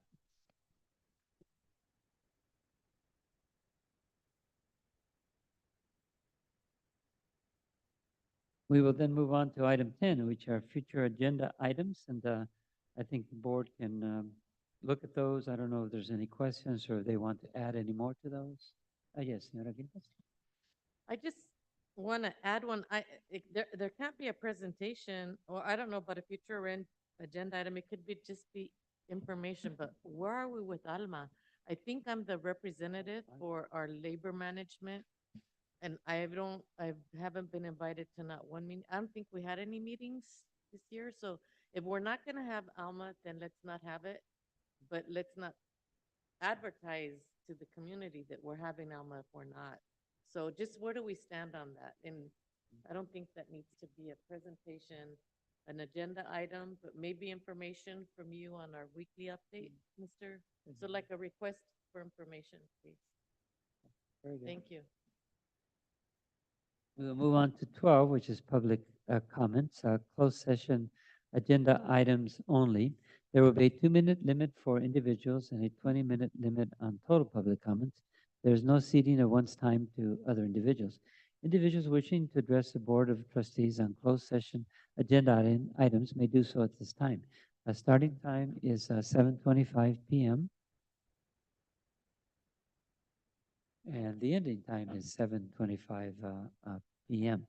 We will then move on to item 10, which are future agenda items, and I think the board can look at those. I don't know if there's any questions or if they want to add any more to those. Yes, Senora Gildas? I just want to add one. There can't be a presentation, or I don't know about a future agenda item. It could be just be information, but where are we with Alma? I think I'm the representative for our labor management, and I haven't been invited to not one meeting. I don't think we had any meetings this year, so if we're not gonna have Alma, then let's not have it, but let's not advertise to the community that we're having Alma if we're not. So just where do we stand on that? And I don't think that needs to be a presentation, an agenda item, but maybe information from you on our weekly update, Mr. So like a request for information, please. Very good. Thank you. We'll move on to 12, which is public comments, closed session agenda items only. There will be a 2-minute limit for individuals and a 20-minute limit on total public comments. There's no ceding of one's time to other individuals. Individuals wishing to address the Board of Trustees on closed session agenda items may do so at this time. Starting time is 7:25 p.m. and the ending time is 7:25 p.m.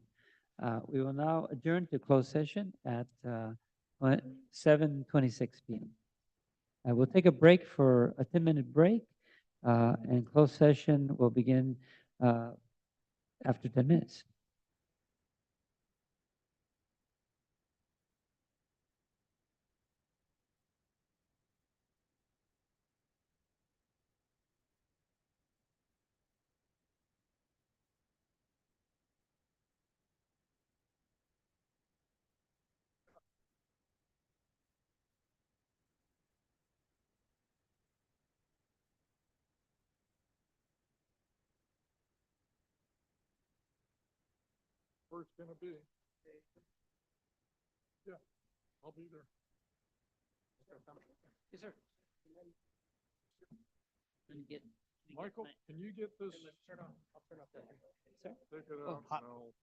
We will now adjourn to closed session at 7:26 p.m. We'll take a break for a 10-minute break, and closed session will begin after 10 minutes. Where's it gonna be? Yeah, I'll be there. Yes, sir. Michael, can you get this? I'll turn off the. Sir? Take it Oh, out. hot. No.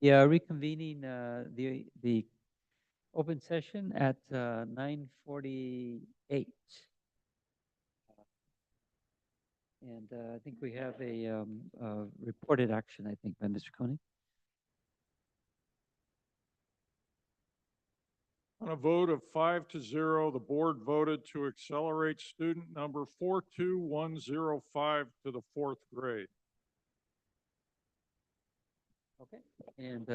Yeah, reconvening the open session at 9:48. And I think we have a reported action, I think, by Mr. Koenig. On a vote of 5-0, the board voted to accelerate student number 42105 to the fourth grade. Okay. And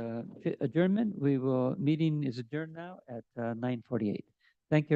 adjournment, meeting is adjourned now at 9:48. Thank you.